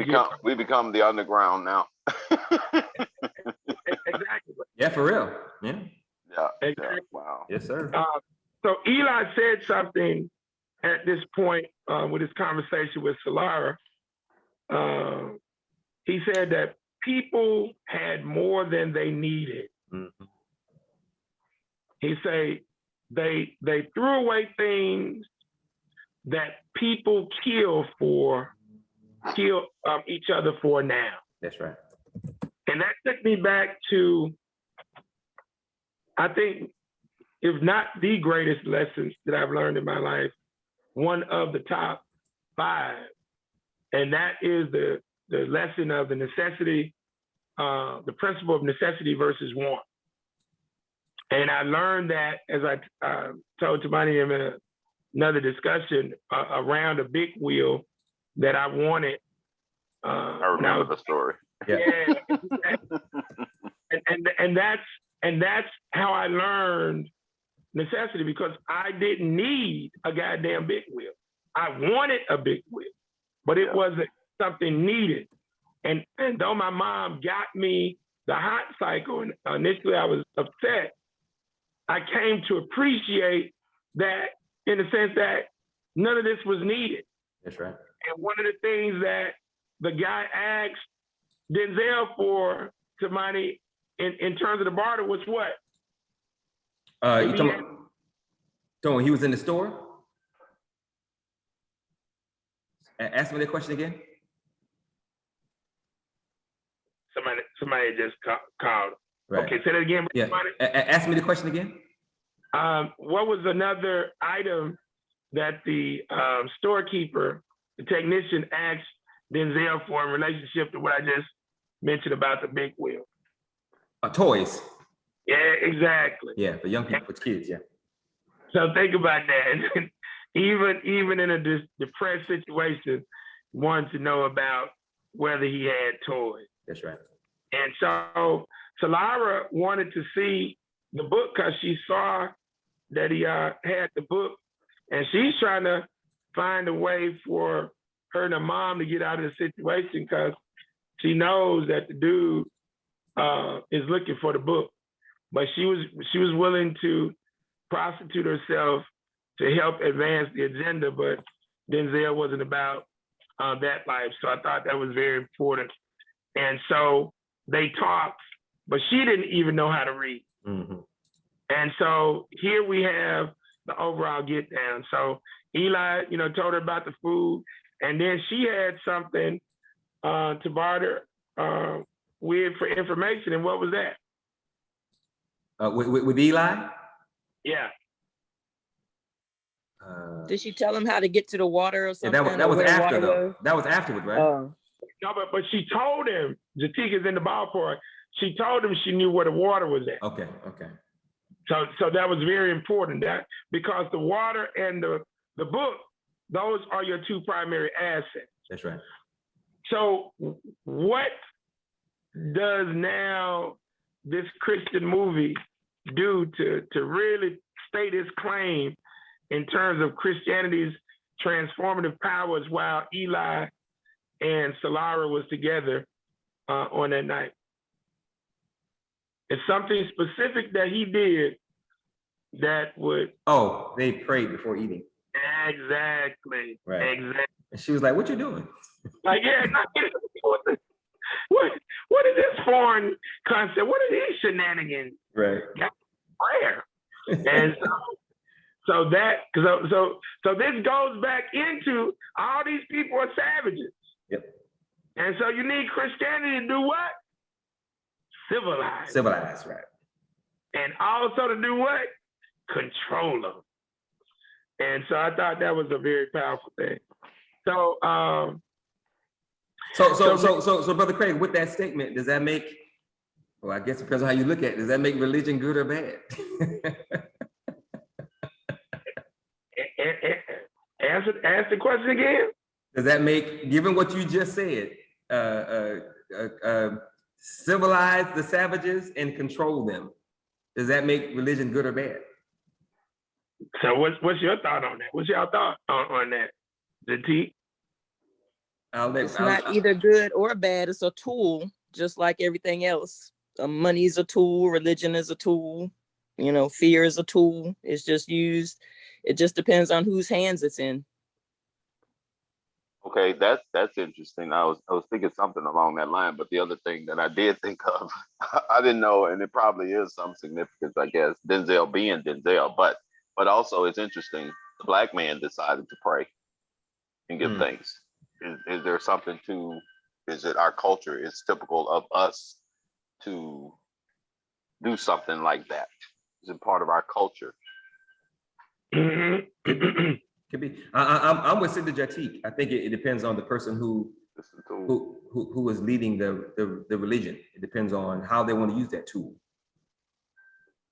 become the underground now. Exactly. Yeah, for real. Yeah. Yeah. Exactly. Yeah. Wow. Yes, sir. So Eli said something at this point with his conversation with Solara. He said that people had more than they needed. Mm-hmm. He said they threw away things that people kill each other for now. That's right. And that took me back to, I think, if not the greatest lessons that I've learned in my life, one of the top 5. And that is the lesson of the necessity, the principle of necessity versus want. And I learned that, as I told Tamani in another discussion, around a big wheel that I wanted. I remember the story. Yeah. and that's how I learned necessity, because I didn't need a goddamn big wheel. I wanted a big wheel, but it wasn't something needed. And though my mom got me the hot cycle, and initially I was upset, I came to appreciate that in the sense that none of this was needed. That's right. And one of the things that the guy asked Denzel for, Tamani, in terms of the barter was what? You talking he was in the store? Ask me that question again. Somebody just called. Right. Okay, say that again. Yeah. Ask me the question again. What was another item that the storekeeper, the technician, asked Denzel for in relationship to what I just mentioned about the big wheel? Toys. Yeah, exactly. Yeah, for young people, for kids, yeah. So think about that. even in a depressed situation, wanted to know about whether he had toys. That's right. And so Lara wanted to see the book because she saw that he had the book, and she's trying to find a way for her and her mom to get out of the situation because she knows that the dude is looking for the book. But she was willing to prostitute herself to help advance the agenda, but Denzel wasn't about that life. So I thought that was very important. And so they talked, but she didn't even know how to read. Mm-hmm. And so here we have the overall get down. So Eli, told her about the food, and then she had something to barter with for information. And what was that? With Eli? Yeah. Did she tell him how to get to the water or something? Yeah, that was after though. That was afterwards, right? No, but she told him, Zatika's in the ballpark. She told him she knew where the water was at. Okay. So that was very important, that because the water and the book, those are your two primary assets. That's right. So what does now this Christian movie do to really state its claim in terms of Christianity's transformative powers while Eli and Solara was together on that night? It's something specific that he did that would... Oh, they prayed before eating. Exactly. Right. Exactly. And she was like, "What you doing?" Like, yeah, what is this foreign concept? What are these shenanigans? Right. Prayer. And so this goes back into all these people are savages. Yep. And so you need Christianity to do what? Civilize, right. And also to do what? Control them. And so I thought that was a very powerful thing. So Brother Craig, with that statement, does that make, well, I guess it depends on how you look at it, does that make religion good or bad? Ask the question again. Does that make, given what you just said, civilize the savages and control them, does that make religion good or bad? So what's your thought on that? What's your thought on that, Zatik? It's not either good or bad. It's a tool, just like everything else. Money is a tool. Religion is a tool. Fear is a tool. It's just used. It just depends on whose hands it's in. Okay, that's interesting. I was thinking something along that line, but the other thing that I did think of, I didn't know, and it probably is some significance, I guess, Denzel being Denzel, but also it's interesting, the Black man decided to pray and give thanks. Is there something to, is it our culture, it's typical of us to do something like that? Is it part of our culture? Could be. I'm with Sidney Jatik. I think it depends on the person who is leading the religion. It depends on how they want to use that tool.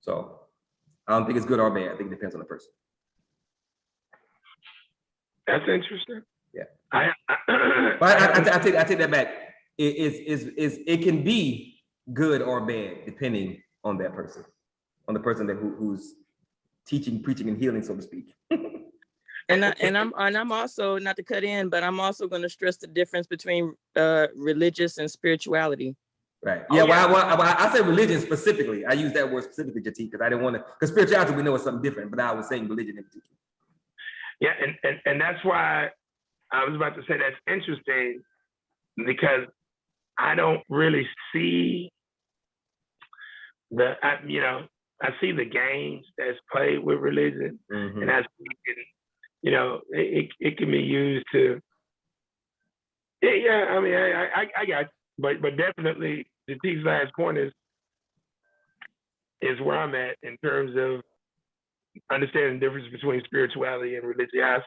So I don't think it's good or bad. I think it depends on the person. That's interesting. Yeah. But I take that back. It can be good or bad depending on that person, on the person who's teaching, preaching, and healing, so to speak. I'm also, not to cut in, but I'm also going to stress the difference between religious and spirituality. Right. Yeah. I say religion specifically. I use that word specifically, Jatik, because I didn't want to. Because spirituality we know is something different, but I was saying religion in particular. Yeah, and that's why I was about to say that's interesting, because I don't really see I see the games that's played with religion, and that's, it can be used to. Yeah, I mean, I got, but definitely the T's last point is where I'm at in terms of understanding the difference between spirituality and religiosity.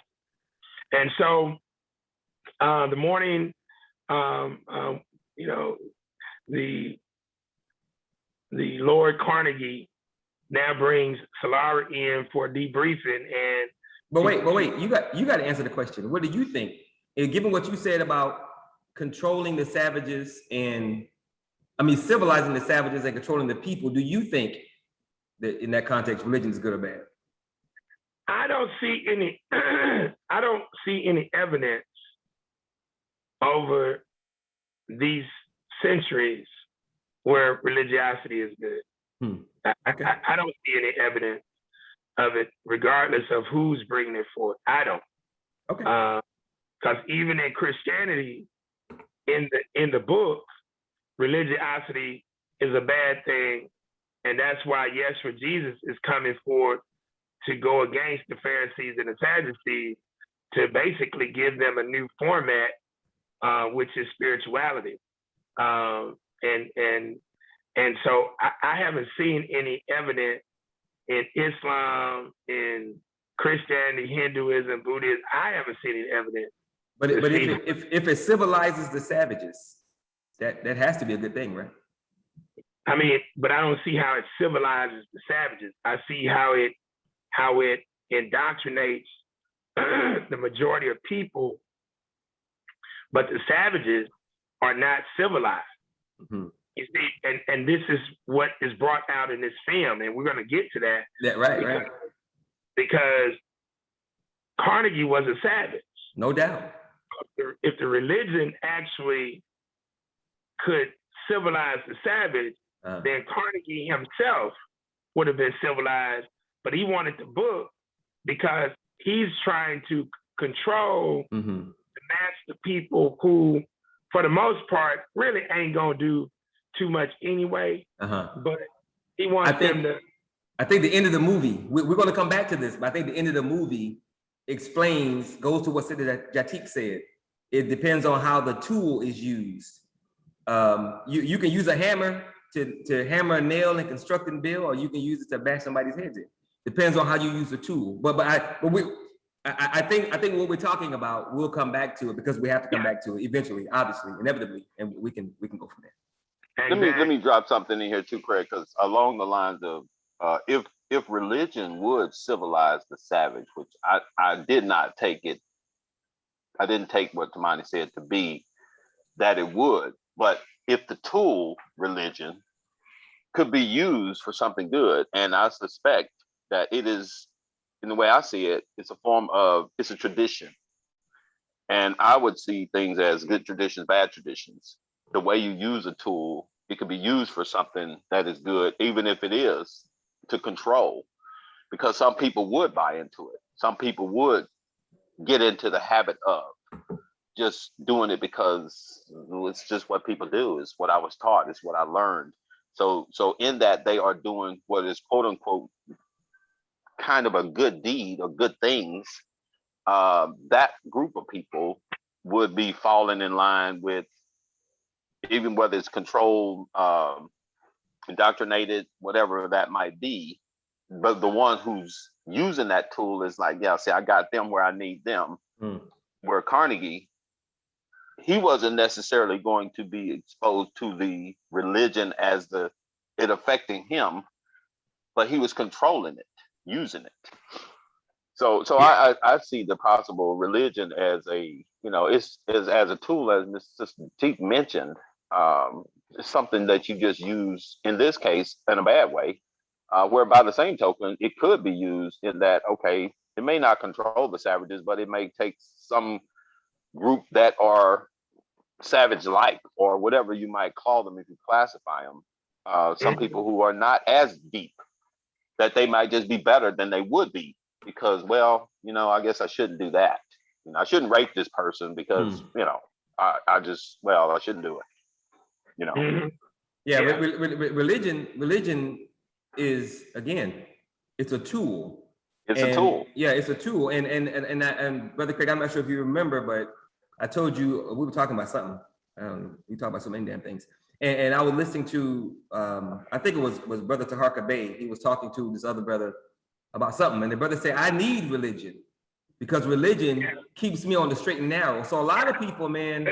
And so the morning, the Lord Carnegie now brings Solara in for debriefing. But wait, you got to answer the question. What do you think? And given what you said about controlling the savages civilizing the savages and controlling the people, do you think that in that context, religion is good or bad? I don't see any evidence over these centuries where religiosity is good. Okay. I don't see any evidence of it, regardless of who's bringing it forth. I don't. Okay. Because even in Christianity, in the book, religiosity is a bad thing, and that's why Yeshua Jesus is coming forward to go against the Pharisees and the Sadducees, to basically give them a new format, which is spirituality. And so I haven't seen any evidence in Islam, in Christianity, Hinduism, Buddhism. I haven't seen any evidence. But if it civilizes the savages, that has to be a good thing, right? I mean, but I don't see how it civilizes the savages. I see how it indoctrinates the majority of people, but the savages are not civilized. You see, and this is what is brought out in this film, and we're going to get to that. Yeah, right. Because Carnegie was a savage. No doubt. If the religion actually could civilize the savage, then Carnegie himself would have been civilized, but he wanted the book because he's trying to control the master people who, for the most part, really ain't gonna do too much anyway. But he wants them to. I think the end of the movie, we're going to come back to this, but I think the end of the movie goes to what Jatik said. It depends on how the tool is used. You can use a hammer to hammer a nail and construct and build, or you can use it to bash somebody's heads in. Depends on how you use the tool. But I think what we're talking about, we'll come back to it, because we have to come back to it eventually, obviously, inevitably, and we can go from there. Let me drop something in here too, Craig, because along the lines of if religion would civilize the savage, which I did not take it, I didn't take what Tamani said to be that it would, but if the tool religion could be used for something good, and I suspect that it is, in the way I see it, it's a tradition. And I would see things as good traditions, bad traditions. The way you use a tool, it could be used for something that is good, even if it is to control, because some people would buy into it. Some people would get into the habit of just doing it because it's just what people do. It's what I was taught. It's what I learned. So in that, they are doing what is quote unquote kind of a good deed or good things. That group of people would be falling in line with, even whether it's controlled, indoctrinated, whatever that might be. But the one who's using that tool is like, yeah, see, I got them where I need them. Where Carnegie, he wasn't necessarily going to be exposed to the religion as it affecting him, but he was controlling it, using it. So I see the possible religion as a, it's as a tool, as Mr. Teak mentioned, something that you just use, in this case, in a bad way, Where by the same token, it could be used in that, okay, it may not control the savages, but it may take some group that are savage-like or whatever you might call them if you classify them. Some people who are not as deep, that they might just be better than they would be because, well, I guess I shouldn't do that. I shouldn't rape this person because, I shouldn't do it. Yeah, religion is, again, it's a tool. It's a tool. Yeah, it's a tool. And Brother Craig, I'm not sure if you remember, but I told you we were talking about something. We talked about so many damn things. And I was listening to, I think it was Brother Taharka Bey. He was talking to this other brother about something. And the brother said, I need religion because religion keeps me on the straight and narrow. So a lot of people, man,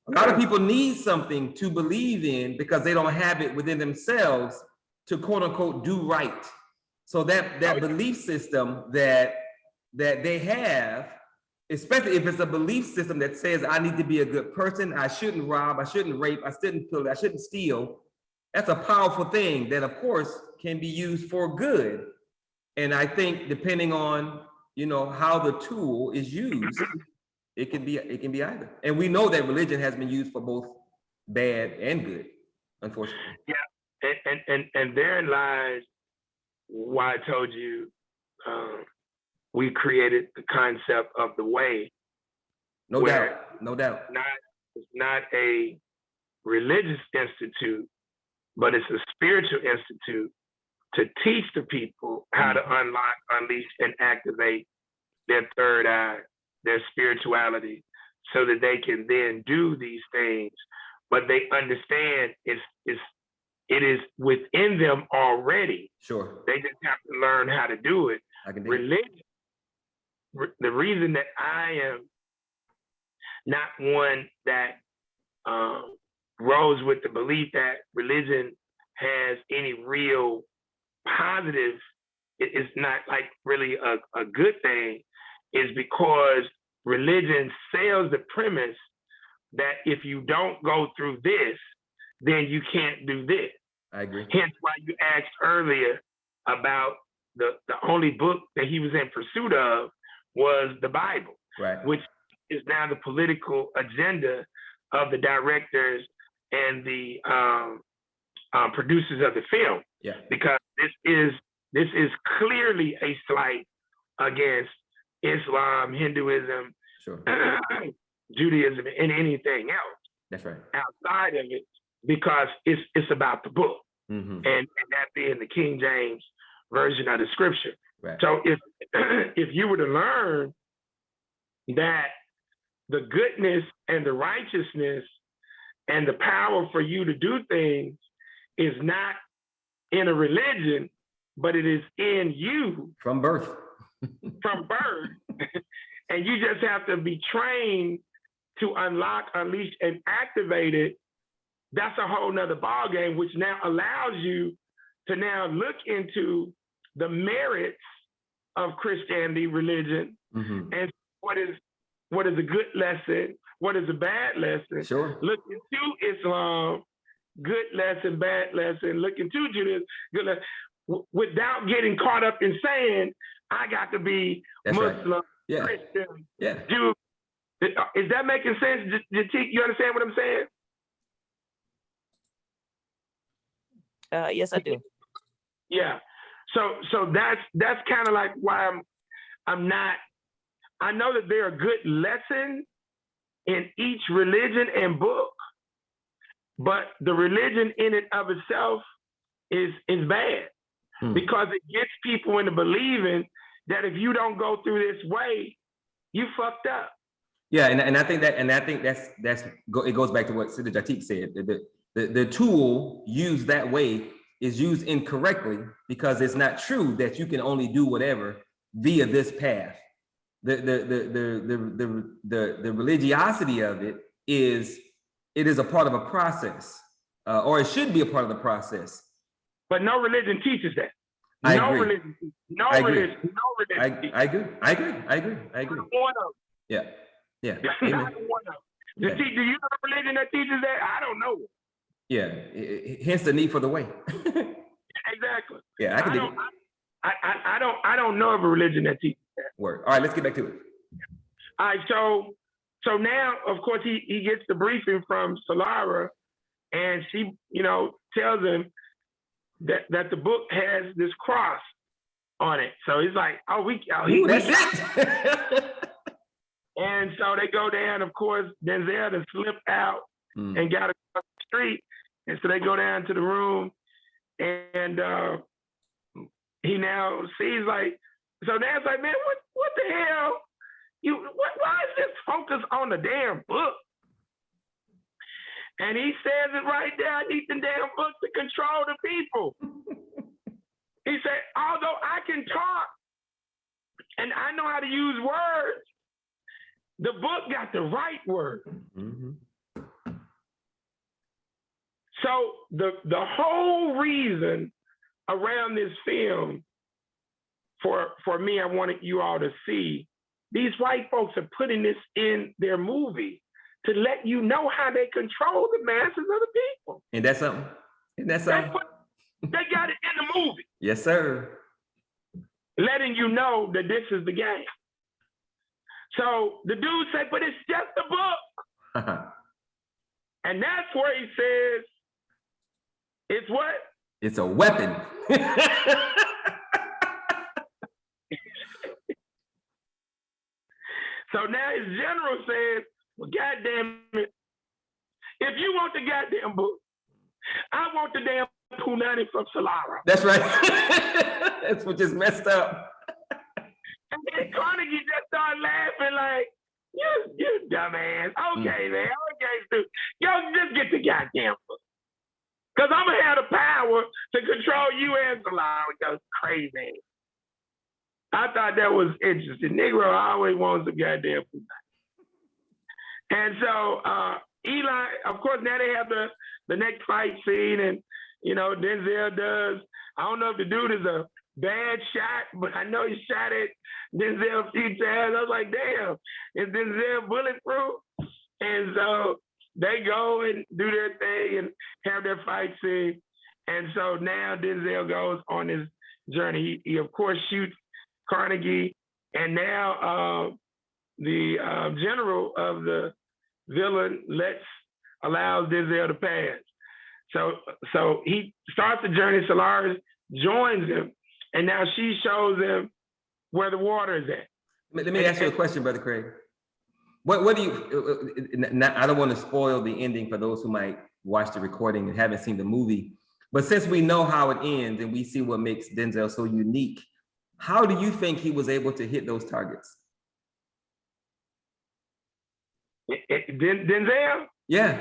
need something to believe in because they don't have it within themselves to quote unquote do right. So that belief system that they have, especially if it's a belief system that says I need to be a good person, I shouldn't rob, I shouldn't rape, I shouldn't kill, I shouldn't steal. That's a powerful thing that, of course, can be used for good. And I think depending on how the tool is used, it can be either. And we know that religion has been used for both bad and good, unfortunately. Yeah, and therein lies why I told you we created the concept of the way. No doubt. It's not a religious institute, but it's a spiritual institute to teach the people how to unlock, unleash, and activate their third eye, their spirituality, so that they can then do these things. But they understand it is within them already. Sure. They just have to learn how to do it. Religion, the reason that I am not one that rose with the belief that religion has any real positive, it's not like really a good thing, is because religion sells the premise that if you don't go through this, then you can't do this. I agree. Hence why you asked earlier about the only book that he was in pursuit of was the Bible, right? Which is now the political agenda of the directors and the producers of the film. Yeah. Because this is clearly a slight against Islam, Hinduism, sure. Judaism, and anything else. That's right. Outside of it, because it's about the book, and that being the King James version of the scripture. Right. So if you were to learn that the goodness and the righteousness and the power for you to do things is not in a religion, but it is in you from birth. And you just have to be trained to unlock, unleash, and activate it. That's a whole nother ballgame, which now allows you to now look into the merits of Christianity, religion, and what is a good lesson, what is a bad lesson. Sure. Look into Islam, good lesson, bad lesson. Look into Judaism, good lesson, without getting caught up in saying, I got to be Muslim, right. Christian, Jew. Is that making sense? You understand what I'm saying? Yes, I do. Yeah. So that's kind of like why I'm not. I know that there are good lessons in each religion and book, but the religion in it of itself is bad because it gets people into believing that if you don't go through this way, you fucked up. Yeah, and I think that's it goes back to what Siddha Jatik said. The tool used that way is used incorrectly because it's not true that you can only do whatever via this path. The religiosity of it is a part of a process, or it should be a part of the process. But no religion teaches that. I agree. I agree. One of them. Yeah. Not one of them. Do you know a religion that teaches that? I don't know. Yeah. Hence the need for the way. Exactly. Yeah, I can dig it. I don't know of a religion that teaches that. Word. All right, let's get back to it. All right, so now, of course, he gets the briefing from Solara, and she, tells him that the book has this cross on it. So he's like, That's it. And so they go down. Of course, Denzel to slip out and got across the street, and so they go down to the room, and he now sees so now it's like, man, what the hell? Why is this focus on the damn book? And he says it right there, I need the damn book to control the people. He said, although I can talk and I know how to use words, the book got the right word. Mm-hmm. So the whole reason around this film, for me, I wanted you all to see, these white folks are putting this in their movie to let you know how they control the masses of the people. And that's something. And that's something. They got it in the movie. Yes, sir. Letting you know that this is the game. So the dude said, but it's just a book. And that's where he says, it's what? It's a weapon. So now his general says, well, goddamn it, if you want the goddamn book, I want the damn punani from Solara. That's right. That's what just messed up. And then Carnegie just started laughing like, you dumbass. Okay, man. Okay, dude. Yo, just get the goddamn book. Because I'm going to have the power to control you and Solara. It goes crazy. I thought that was interesting. Negro always wants the goddamn food. And so Eli, of course, now they have the next fight scene, and Denzel does. I don't know if the dude is a bad shot, but I know he shot at Denzel a few times. I was like, damn, is Denzel bulletproof? And so they go and do their thing and have their fight scene. And so now Denzel goes on his journey. He of course shoots Carnegie, and now the general of the villain allows Denzel to pass. So he starts the journey. Solaris joins him, and now she shows him where the water is at. Let me ask you a question, Brother Craig. What do you? I don't want to spoil the ending for those who might watch the recording and haven't seen the movie, but since we know how it ends and we see what makes Denzel so unique, how do you think he was able to hit those targets? Denzel? Yeah.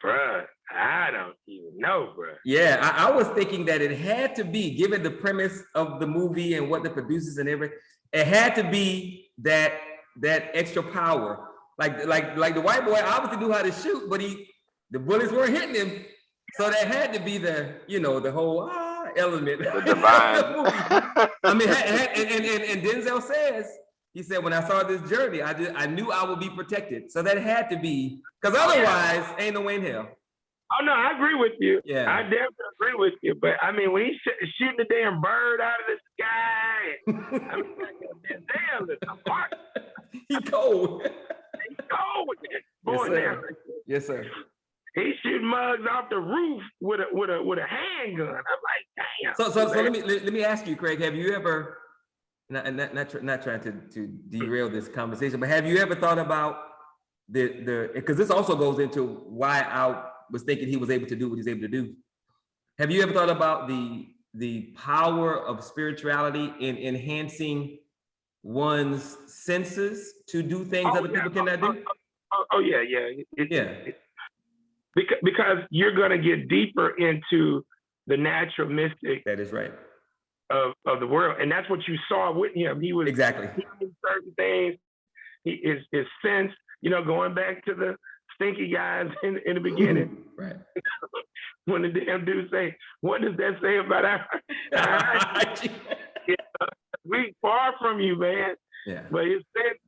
Bruh, I don't even know, bruh. Yeah, I was thinking that it had to be, given the premise of the movie and what the producers and everything, it had to be that extra power. Like the white boy obviously knew how to shoot, but the bullets weren't hitting him. So that had to be the whole element. The divine. I mean, and Denzel says, he said, when I saw this journey, I knew I would be protected. So that had to be, because otherwise, ain't no way in hell. Oh no, I agree with you. Yeah, I definitely agree with you. But I mean, when he's shooting the damn bird out of the sky, I mean, Denzel is apart. He cold. He's cold with that boy. Yes, sir. Yes, sir. He's shooting mugs off the roof with a handgun. I'm like, damn. So let me ask you, Craig. Have you ever, not trying to derail this conversation, but have you ever thought about because this also goes into why I was thinking he was able to do what he's able to do. Have you ever thought about the power of spirituality in enhancing one's senses to do things other people cannot do? Yeah. Because you're going to get deeper into the natural mystic. That is right. Of the world. And that's what you saw with him. He was exactly hearing certain things. His sense, going back to the stinky guys in the beginning. Right. When the damn dude say, what does that say about our we far from you, man. Yeah. But his sense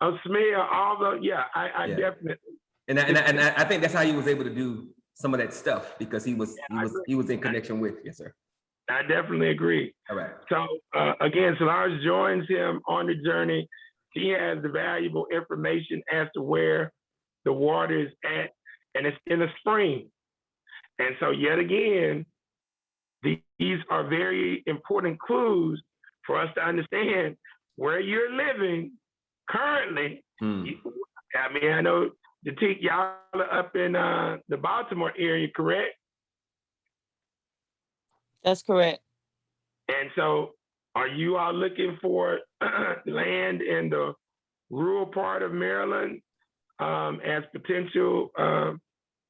of smell, I definitely. And I think that's how he was able to do some of that stuff because he was in connection with. Yes, sir. I definitely agree. All right. So again, Solaris joins him on the journey. He has the valuable information as to where the water is at, and it's in a spring. And so yet again, these are very important clues for us to understand where you're living currently. I mean, I know y'all are up in the Baltimore area, correct? That's correct. And so are you all looking for land in the rural part of Maryland as potential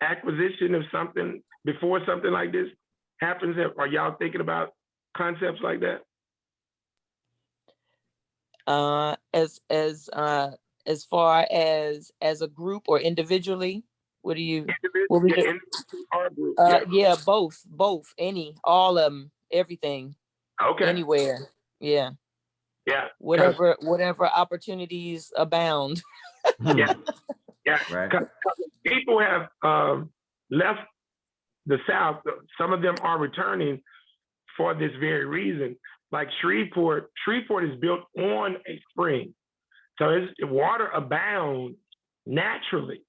acquisition of something before something like this happens? Are y'all thinking about concepts like that? As far as a group or individually, what do you? What we do? Our group. Yeah, both, all of them, everything. Okay. Anywhere. Yeah. Yeah. Whatever opportunities abound. Yeah. Yeah. Right. People have left the South. Some of them are returning for this very reason. Like Shreveport is built on a spring. So water abounds naturally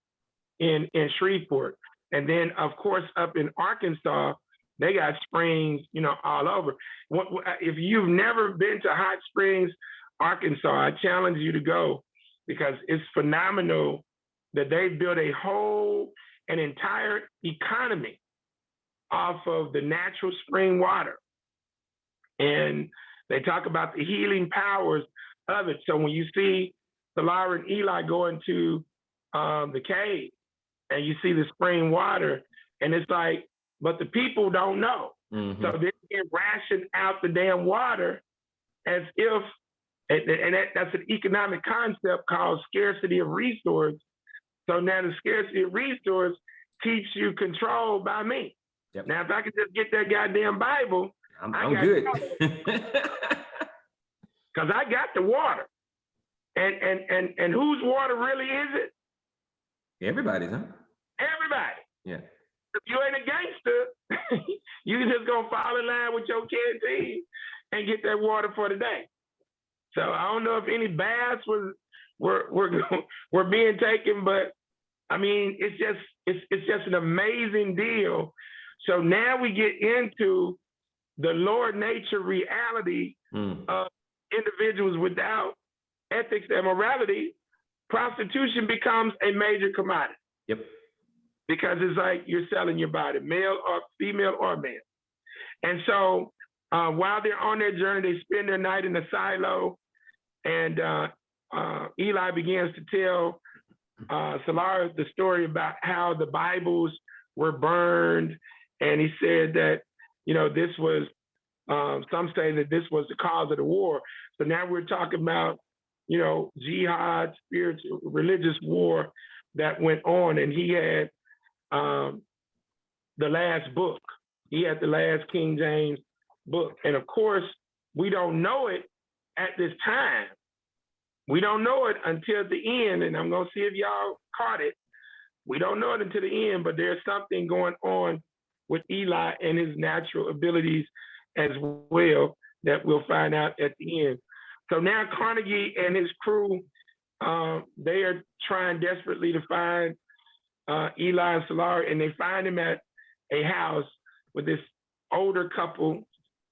in Shreveport. And then, of course, up in Arkansas, they got springs, all over. If you've never been to Hot Springs, Arkansas, I challenge you to go because it's phenomenal that they built an entire economy off of the natural spring water. And they talk about the healing powers of it. So when you see Solara and Eli go into the cave and you see the spring water, and it's like, but the people don't know. Mm-hmm. So they ration out the damn water as if, that's an economic concept called scarcity of resource. So now the scarcity of resource keeps you controlled by me. Yep. Now, if I could just get that goddamn Bible, I'm good. Because I got the water. And whose water really is it? Everybody's, huh? Everybody. Yeah. If you ain't a gangster, you just gonna fall in line with your canteen and get that water for the day. So I don't know if any baths were being taken, but I mean, it's just an amazing deal. So now we get into the lower nature reality of individuals without ethics and morality. Prostitution becomes a major commodity. Yep. Because it's like you're selling your body, male or female or male. And so while they're on their journey, they spend their night in the silo, and Eli begins to tell Solara the story about how the Bibles were burned. And he said that, this was, some say that this was the cause of the war. So now we're talking about, jihad, spiritual, religious war that went on. And he had the last book. He had the last King James book. And of course, we don't know it at this time. We don't know it until the end. And I'm going to see if y'all caught it. We don't know it until the end, but there's something going on with Eli and his natural abilities as well that we'll find out at the end. So now Carnegie and his crew, they are trying desperately to find Eli and Solara, and they find him at a house with this older couple,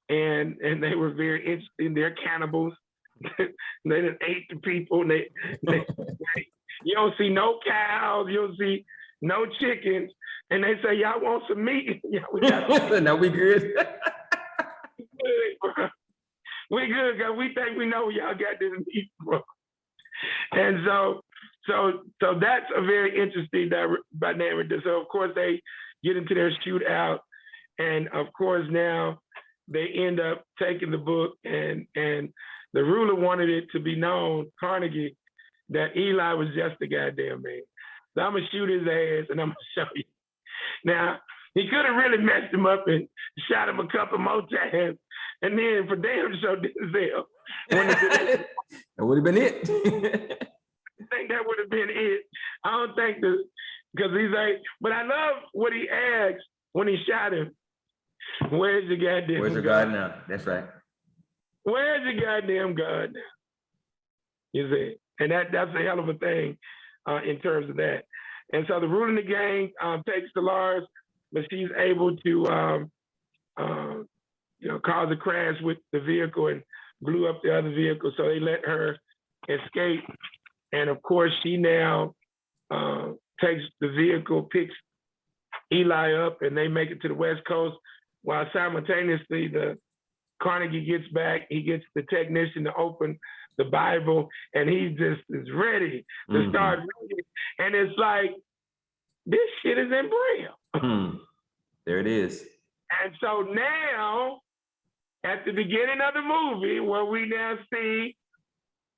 and they were very interesting. They're cannibals. They done ate the people. They you don't see no cows, you don't see no chickens, and they say, y'all want some meat? Yeah, we got no, we good. We good, because we think we know y'all got this meat from. And so that's a very interesting dynamic. So of course they get into their shootout, and of course now they end up taking the book, and the ruler wanted it to be known, Carnegie, that Eli was just a goddamn man. So I'm gonna shoot his ass, and I'm gonna show you. Now he could have really messed him up and shot him a couple more times, and then for damn sure Denzel. That would have been it. I think that would have been it. I don't think Because he's like, but I love what he asked when he shot him. Where's your goddamn Where's your gun? God now? That's right. Where's your goddamn gun now? You see? And that's a hell of a thing in terms of that. And so the ruling the gang takes Dolores, but she's able to cause a crash with the vehicle and blew up the other vehicle. So they let her escape. And of course, she now takes the vehicle, picks Eli up, and they make it to the West Coast, while simultaneously the Carnegie gets back. He gets the technician to open the Bible, and he just is ready to start reading. And it's like, this shit is in Braille. There it is. And so now, at the beginning of the movie, where we now see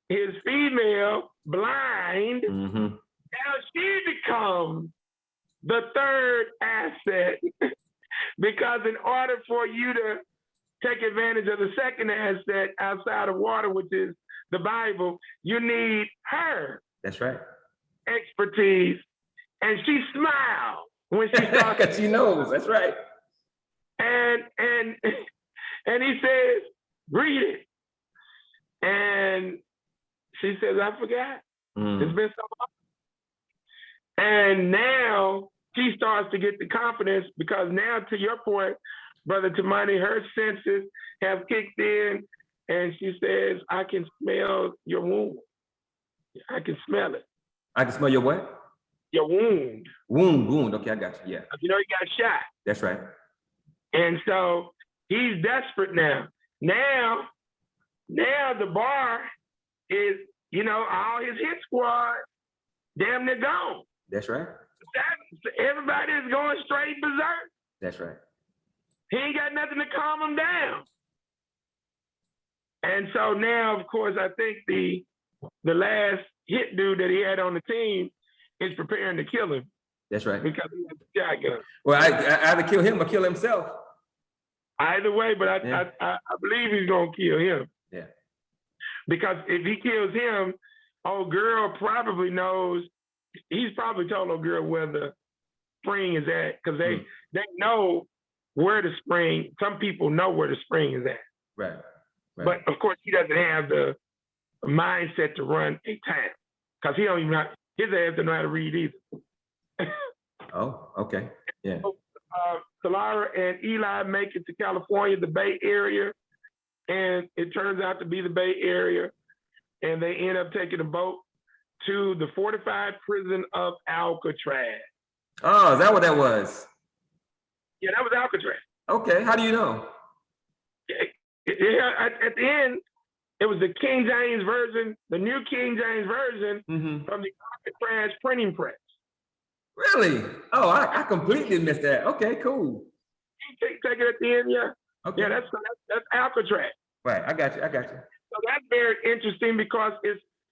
his female blind, now she becomes the third asset. Because in order for you to take advantage of the second asset outside of water, which is the Bible, you need her. That's right. Expertise. And she smiled when she saw because she knows. That's right. And he says, read it. And she says, I forgot. It's been so long. And now she starts to get the confidence, because now, to your point, Brother Tamani, her senses have kicked in, and she says, I can smell your wound. I can smell it. I can smell your what? Your wound. Wound. Okay, I got you. Yeah. You know, he got shot. That's right. And so he's desperate now. Now the bar is, all his hit squad damn near gone. That's right. Everybody is going straight berserk. That's right. He ain't got nothing to calm him down. And so now, of course, I think the last hit dude that he had on the team is preparing to kill him. That's right. Because he has a shotgun. Well, I either kill him or kill himself. Either way, but I believe he's gonna kill him. Yeah. Because if he kills him, old girl probably knows. He's probably told old girl where the spring is at, because they know where the spring. Some people know where the spring is at. Right. But of course, he doesn't have the mindset to run a town, because he don't even know. His ass doesn't know how to read either. Oh, okay. Yeah. So, Solara and Eli make it to California, the Bay Area, and it turns out to be the Bay Area, and they end up taking a boat to the fortified prison of Alcatraz. Oh, is that what that was? Yeah, that was Alcatraz. Okay, how do you know? Yeah, at the end, it was the King James version, the new King James version from the Alcatraz printing press. Really? Oh, I completely missed that. Okay, cool. Take it at the end, yeah. Okay. Yeah, that's Alcatraz. Right, I got you. So that's very interesting, because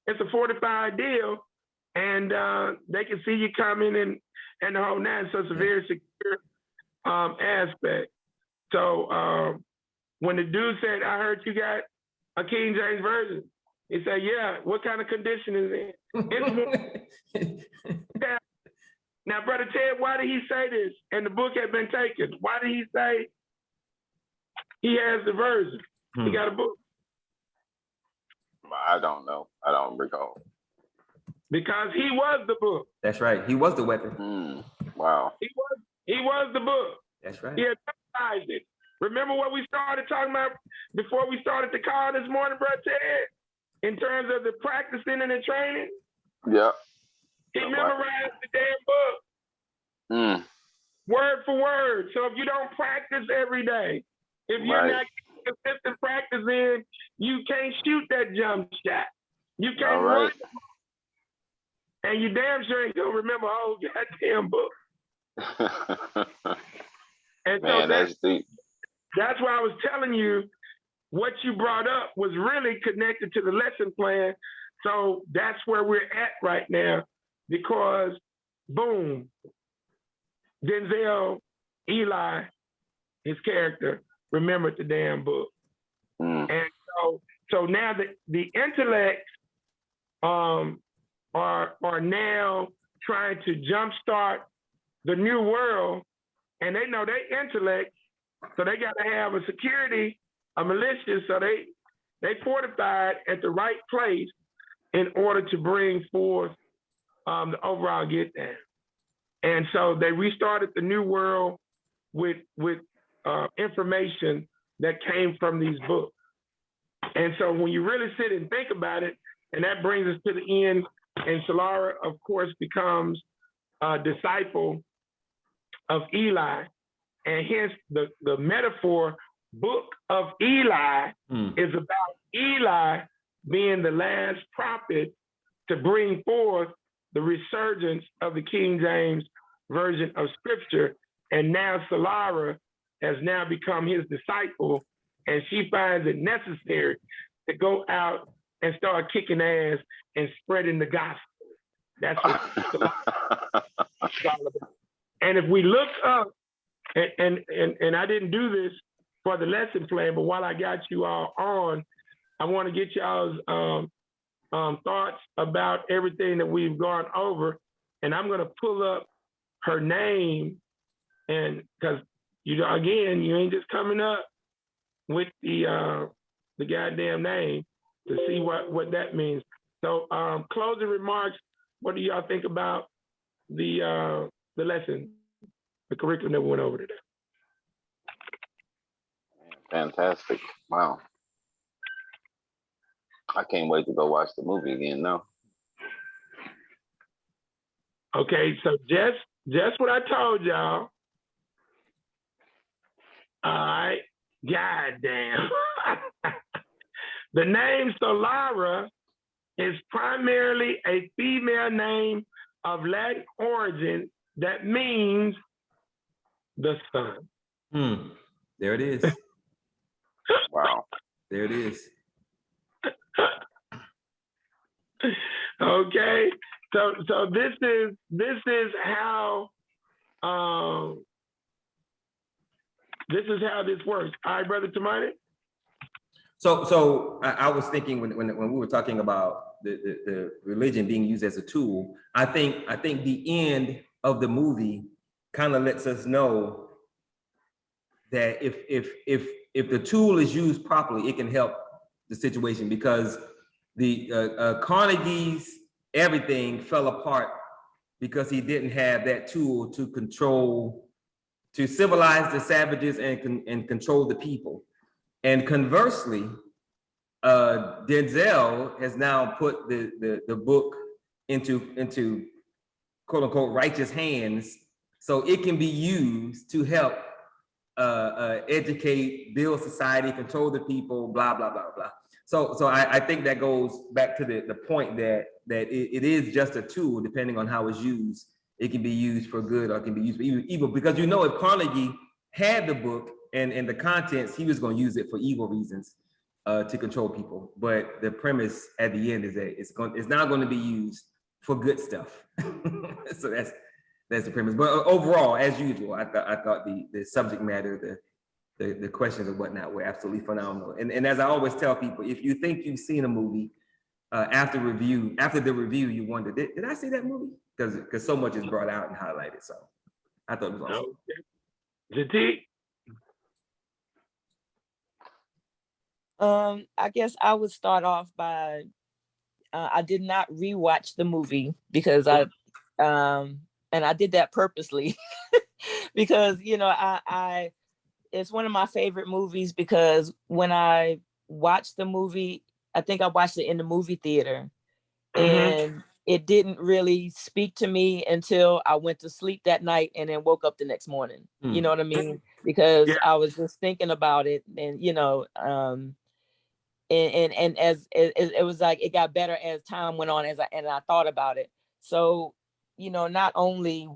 it's a fortified deal, and they can see you coming and the whole nine. So it's a very secure aspect. So when the dude said, I heard you got a King James version, he said, yeah, what kind of condition is it? Now, Brother Ted, why did he say this? And the book had been taken. Why did he say he has the version? He got a book. I don't know. I don't recall. Because he was the book. That's right. He was the weapon. Wow. He was the book. That's right. He had memorized it. Remember what we started talking about before we started the call this morning, Brother Ted? In terms of the practicing and the training? Yeah. He memorized the damn book. Word for word. So if you don't practice every day, if you're not getting consistent practice in, you can't shoot that jump shot. You can't run. And you damn sure ain't gonna remember a whole goddamn book. And man, that's deep. That's why I was telling you what you brought up was really connected to the lesson plan. So that's where we're at right now, because boom, Denzel, Eli, his character, remembered the damn book. And so now the intellects are now trying to jumpstart the new world, and they know they intellect, so they got to have a security, a militia, so they fortified at the right place in order to bring forth the overall get down. And so they restarted the new world with information that came from these books. And so when you really sit and think about it, and that brings us to the end, and Solara, of course, becomes a disciple of Eli, and hence the metaphor book of Eli is about Eli being the last prophet to bring forth the resurgence of the King James Version of Scripture. And now Solara has now become his disciple, and she finds it necessary to go out and start kicking ass and spreading the gospel. That's what Solara is all about. And if we look up, and I didn't do this for the lesson plan, but while I got you all on, I want to get y'all's thoughts about everything that we've gone over. And I'm going to pull up her name, and because again, you ain't just coming up with the goddamn name to see what that means. So closing remarks. What do y'all think about the lesson, the curriculum that we went over today? Fantastic! Wow, I can't wait to go watch the movie again now. Okay, so just what I told y'all. All right, goddamn. The name Solara is primarily a female name of Latin origin that means the sun. There it is. Wow. There it is. Okay, so this is how this works. All right, Brother Tamani. So I was thinking when we were talking about the religion being used as a tool, I think the end of the movie kind of lets us know that if the tool is used properly, it can help the situation, because the Carnegie's everything fell apart because he didn't have that tool to civilize the savages and control the people. And conversely, Denzel has now put the book into quote unquote righteous hands, so it can be used to help educate, build society, control the people, blah blah blah blah. So I think that goes back to the point that it is just a tool. Depending on how it's used, it can be used for good or it can be used for evil. Because if Carnegie had the book and the contents, he was going to use it for evil reasons, to control people. But the premise at the end is that it's not going to be used for good stuff. So that's the premise. But overall, as usual, I thought the subject matter, the questions and whatnot were absolutely phenomenal. And as I always tell people, if you think you've seen a movie after the review, you wonder, did I see that movie? Because so much is brought out and highlighted. So I thought it was awesome. Jati? I guess I would start off by I did not rewatch the movie because and I did that purposely because I it's one of my favorite movies, because when I watched the movie, I think I watched it in the movie theater, and it didn't really speak to me until I went to sleep that night and then woke up the next morning. You know what I mean? Because I was just thinking about it, and and as it was like it got better as time went on, and I thought about it. So not only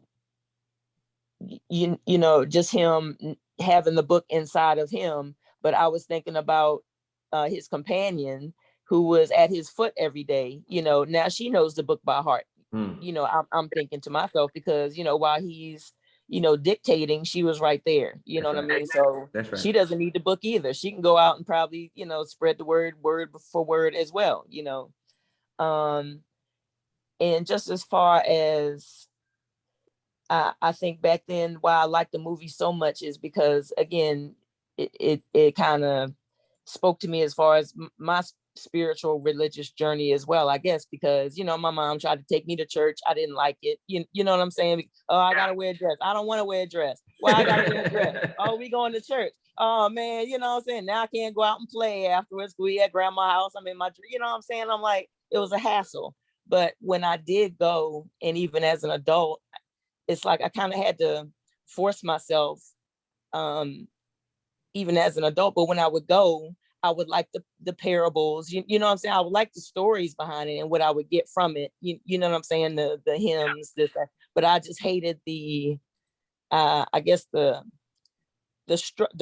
just him having the book inside of him, but I was thinking about his companion who was at his foot every day. Now she knows the book by heart. I'm thinking to myself, because while he's dictating, she was right there. You know what I mean? So she doesn't need the book either. She can go out and probably spread the word for word as well. And just as far as I think back then why I liked the movie so much is because, again, it kind of spoke to me as far as my spiritual religious journey as well, I guess, because, my mom tried to take me to church. I didn't like it. You know what I'm saying? Oh, I gotta wear a dress. I don't want to wear a dress. Why I gotta wear a dress? Oh, we going to church. Oh man, you know what I'm saying? Now I can't go out and play afterwards. We at grandma's house. I'm in my, you know what I'm saying? I'm like, it was a hassle. But when I did go, and even as an adult, it's like I kind of had to force myself, even as an adult. But when I would go, I would like the parables, you know what I'm saying? I would like the stories behind it and what I would get from it. You know what I'm saying? The hymns, this, that. But I just hated the, I guess the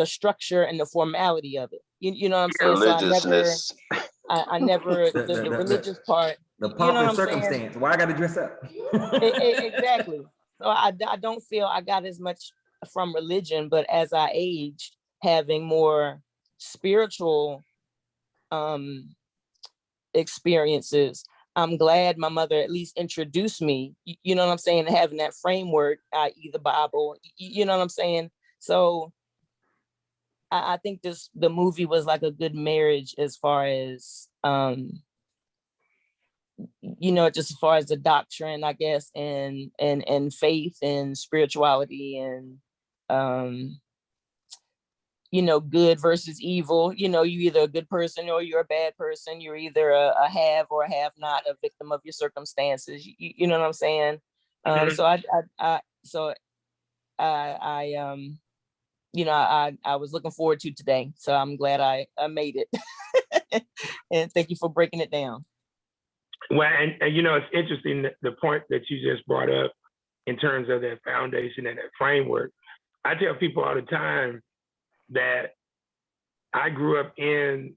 structure and the formality of it. You know what I'm saying? So Religiousness. I never the religious part. The You pomp know what and I'm saying? circumstance. Why I got to dress up? Exactly. So I don't feel I got as much from religion, but as I aged, having more spiritual experiences, I'm glad my mother at least introduced me, you know what I'm saying, having that framework, i.e. the Bible, you know what I'm saying? So I think the movie was like a good marriage as far as just as far as the doctrine, I guess, and faith and spirituality and good versus evil. You're either a good person or you're a bad person. You're either a have or a have not, a victim of your circumstances. You know what I'm saying? So I was looking forward to today. So I'm glad I made it. And thank you for breaking it down. Well, and it's interesting the point that you just brought up in terms of that foundation and that framework. I tell people all the time that I grew up in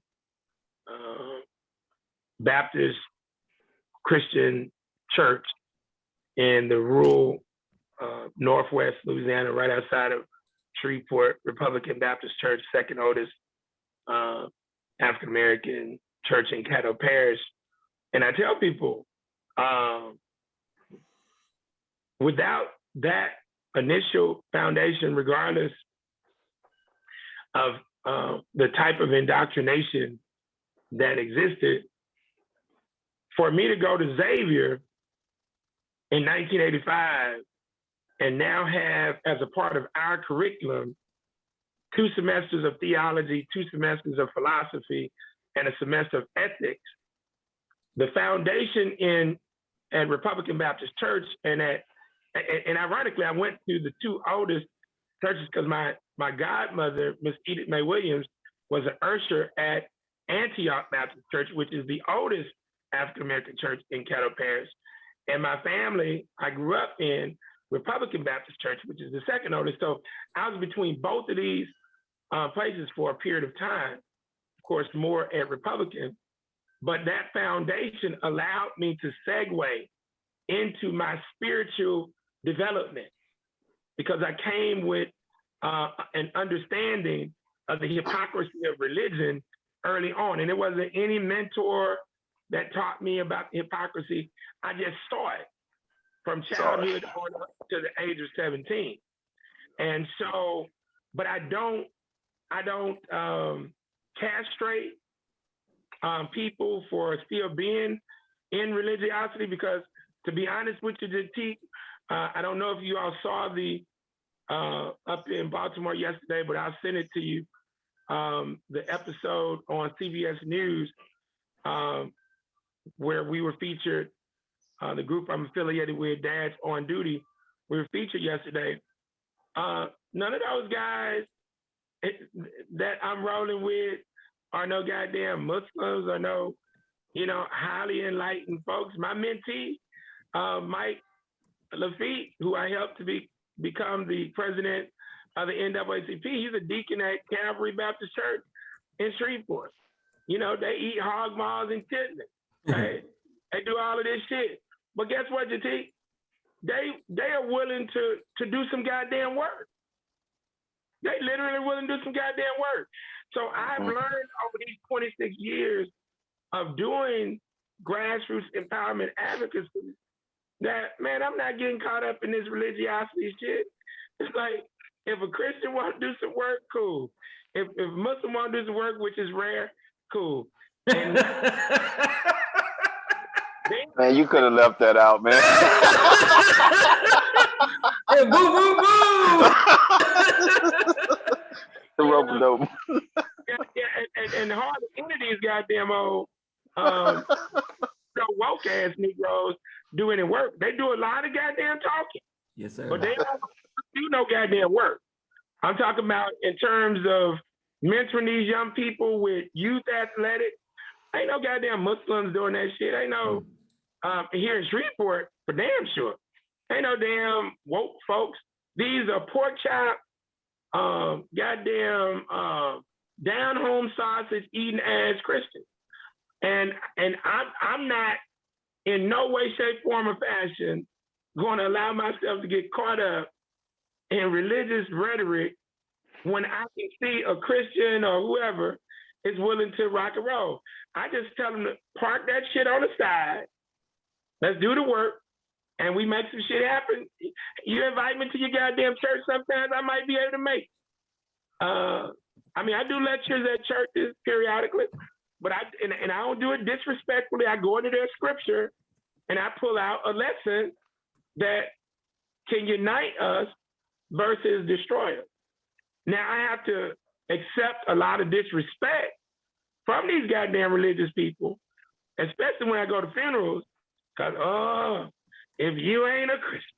Baptist Christian church in the rural Northwest Louisiana, right outside of Shreveport, Republican Baptist Church, second oldest African-American church in Caddo Parish. And I tell people, without that initial foundation, regardless of the type of indoctrination that existed, for me to go to Xavier in 1985 and now have as a part of our curriculum 2 semesters of theology, 2 semesters of philosophy, and a semester of ethics, the foundation at Republican Baptist Church and ironically, I went to the 2 oldest churches because my godmother, Miss Edith Mae Williams, was an usher at Antioch Baptist Church, which is the oldest African-American church in Caddo Parish. And my family, I grew up in Republican Baptist Church, which is the second oldest. So I was between both of these places for a period of time, of course, more at Republican. But that foundation allowed me to segue into my spiritual development because I came with an understanding of the hypocrisy of religion early on. And it wasn't any mentor that taught me about hypocrisy. I just saw it from childhood on up to the age of 17. And so, but I don't castrate people for still being in religiosity because, to be honest with you, Jatik, I don't know if you all saw the up in Baltimore yesterday, but I'll send it to you. The episode on CBS News where we were featured, the group I'm affiliated with, Dads on Duty, we were featured yesterday. None of those guys that I'm rolling with are no goddamn Muslims or no, highly enlightened folks. My mentee, Mike Lafitte, who I helped to become the president of the NAACP, he's a deacon at Calvary Baptist Church in Shreveport. They eat hog maws and chitlins. Right? They do all of this shit. But guess what, Jatik? They are willing to do some goddamn work. They literally willing to do some goddamn work. So I've learned over these 26 years of doing grassroots empowerment advocacy that, man, I'm not getting caught up in this religiosity shit. It's like, if a Christian want to do some work, cool. If Muslim want to do some work, which is rare, cool. And Man, you could have left that out, man. Hey, boo, boo, boo. The rope dope. and hardly any of these goddamn old woke ass Negroes do any work. They do a lot of goddamn talking. Yes, sir. But they don't do no goddamn work. I'm talking about in terms of mentoring these young people with youth athletics. Ain't no goddamn Muslims doing that shit. Ain't no here in Shreveport for damn sure. Ain't no damn woke folks. These are pork chop, goddamn down home sausage eating ass Christians. And I'm not in no way, shape, form, or fashion going to allow myself to get caught up in religious rhetoric when I can see a Christian or whoever is willing to rock and roll. I just tell them to park that shit on the side. Let's do the work, and we make some shit happen. You invite me to your goddamn church sometimes, I might be able to make it. I mean, I do lectures at churches periodically, but I don't do it disrespectfully. I go into their scripture, and I pull out a lesson that can unite us versus destroy us. Now, I have to accept a lot of disrespect from these goddamn religious people, especially when I go to funerals, because, if you ain't a Christian,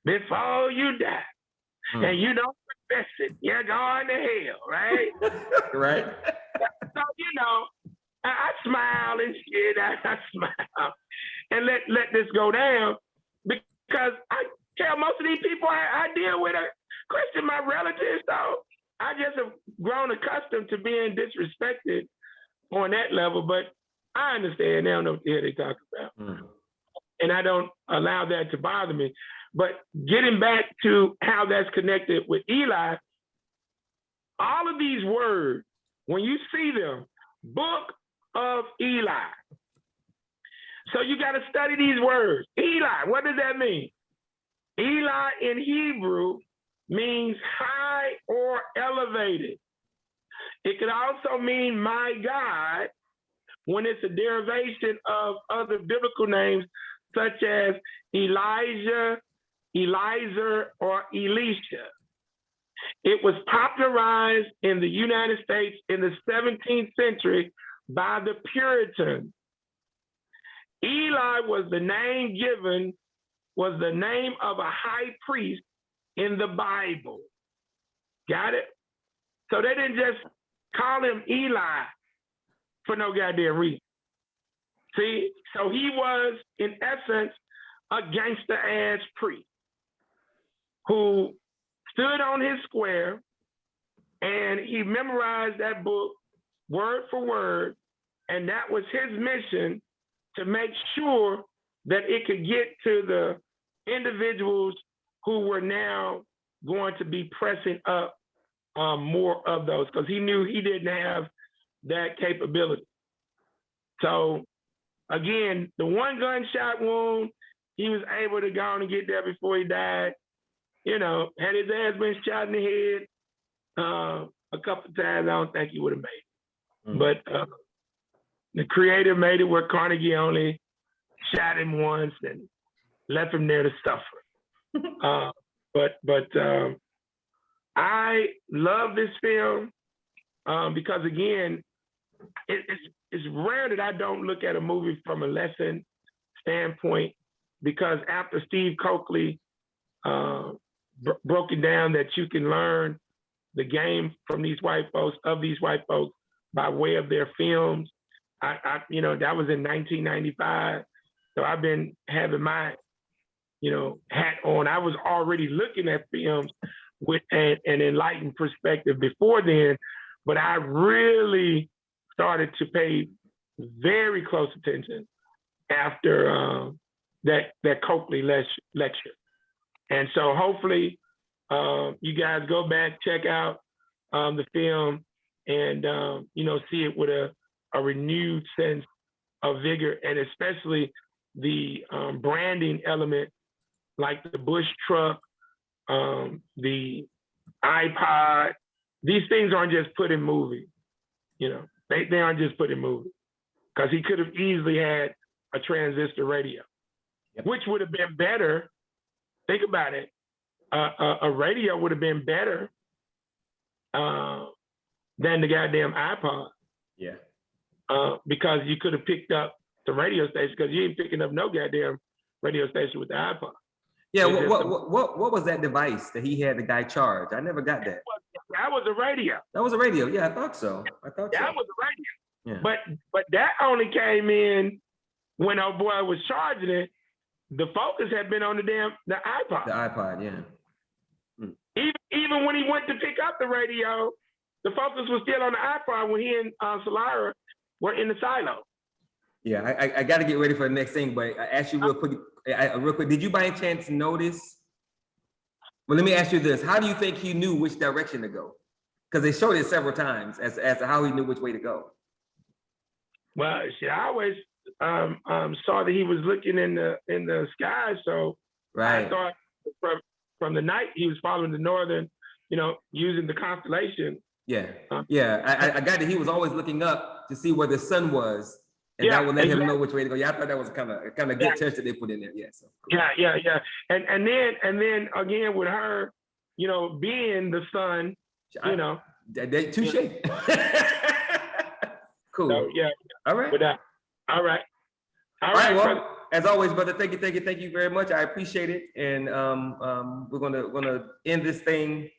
before you die, and you don't confess it, you're going to hell, right? Right. So, I smile and shit. I smile and let this go down, because I tell most of these people I deal with are Christian, my relatives, though. I just have grown accustomed to being disrespected on that level, but I understand. They don't know what the hell they talk about. And I don't allow that to bother me. But getting back to how that's connected with Eli, all of these words, when you see them, book of Eli. So you got to study these words. Eli, what does that mean? Eli in Hebrew means high or elevated. It could also mean my God when it's a derivation of other biblical names such as Elijah, Eliezer, or Elisha. It was popularized in the United States in the 17th century by the Puritans. Eli was the name of a high priest in the Bible. Got it? So they didn't just call him Eli for no goddamn reason. See, so he was, in essence, a gangster-ass priest who stood on his square and he memorized that book word for word, and that was his mission to make sure that it could get to the individuals who were now going to be pressing up more of those, because he knew he didn't have that capability. So again, the one gunshot wound, he was able to go on and get there before he died. Had his ass been shot in the head a couple of times, I don't think he would have made it. But the creator made it where Carnegie only shot him once and left him there to suffer. But I love this film because, again, it's rare that I don't look at a movie from a lesson standpoint, because after Steve Coakley broke it down that you can learn the game from these white folks, by way of their films, that was in 1995. So I've been having my, hat on. I was already looking at films with an enlightened perspective before then, but I really started to pay very close attention after that Coakley lecture. And so hopefully you guys go back, check out the film, and see it with a renewed sense of vigor, and especially the branding element, like the Bush truck, the iPod, these things aren't just put in movies. You know, they aren't just put in movies, because he could have easily had a transistor radio, which would have been better. Think about it. A radio would have been better than the goddamn iPod. Yeah. Because you could have picked up the radio station, because you ain't picking up no goddamn radio station with the iPod. Yeah, what was that device that he had the guy charge? I never got that. That was a radio. That was a radio. Yeah, I thought so. That was a radio. Yeah. But that only came in when our boy was charging it. The focus had been on the iPod. The iPod, yeah. Even when he went to pick up the radio, the focus was still on the iPod when he and Solara were in the silo. Yeah, I got to get ready for the next thing, but I asked you real quick. Did you by any chance notice? Well, let me ask you this: how do you think he knew which direction to go? Because they showed it several times as to how he knew which way to go. Well, see, I always saw that he was looking in the sky, so right. I thought from the night he was following the northern, using the constellation. Yeah, I got that he was always looking up to see where the sun was, and that would let him know which way to go. Yeah, I thought that was kind of good touch that they put in there. Yeah, so. Yeah. And then again with her, being the sun, touche. Cool. So, yeah. All right. All right. Well, as always, brother, thank you very much. I appreciate it, and we're gonna end this thing.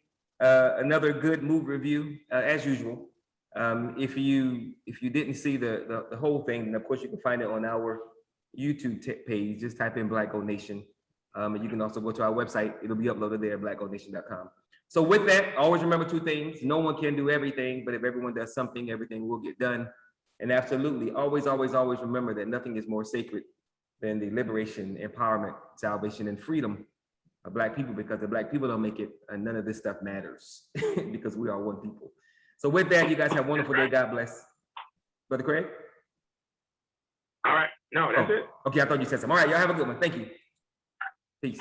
Another good movie review as usual. If you didn't see the whole thing, then of course you can find it on our YouTube page. Just type in Black Gold Nation. And you can also go to our website. It'll be uploaded there at blackgoldnation.com. So with that, always remember two things. No one can do everything, but if everyone does something, everything will get done. And absolutely, always remember that nothing is more sacred than the liberation, empowerment, salvation, and freedom of Black people, because if Black people don't make it, none of this stuff matters because we are one people. So with that, you guys have a wonderful day. God bless. Brother Craig? All right. No, that's it. Okay, I thought you said something. All right, y'all have a good one. Thank you. Peace.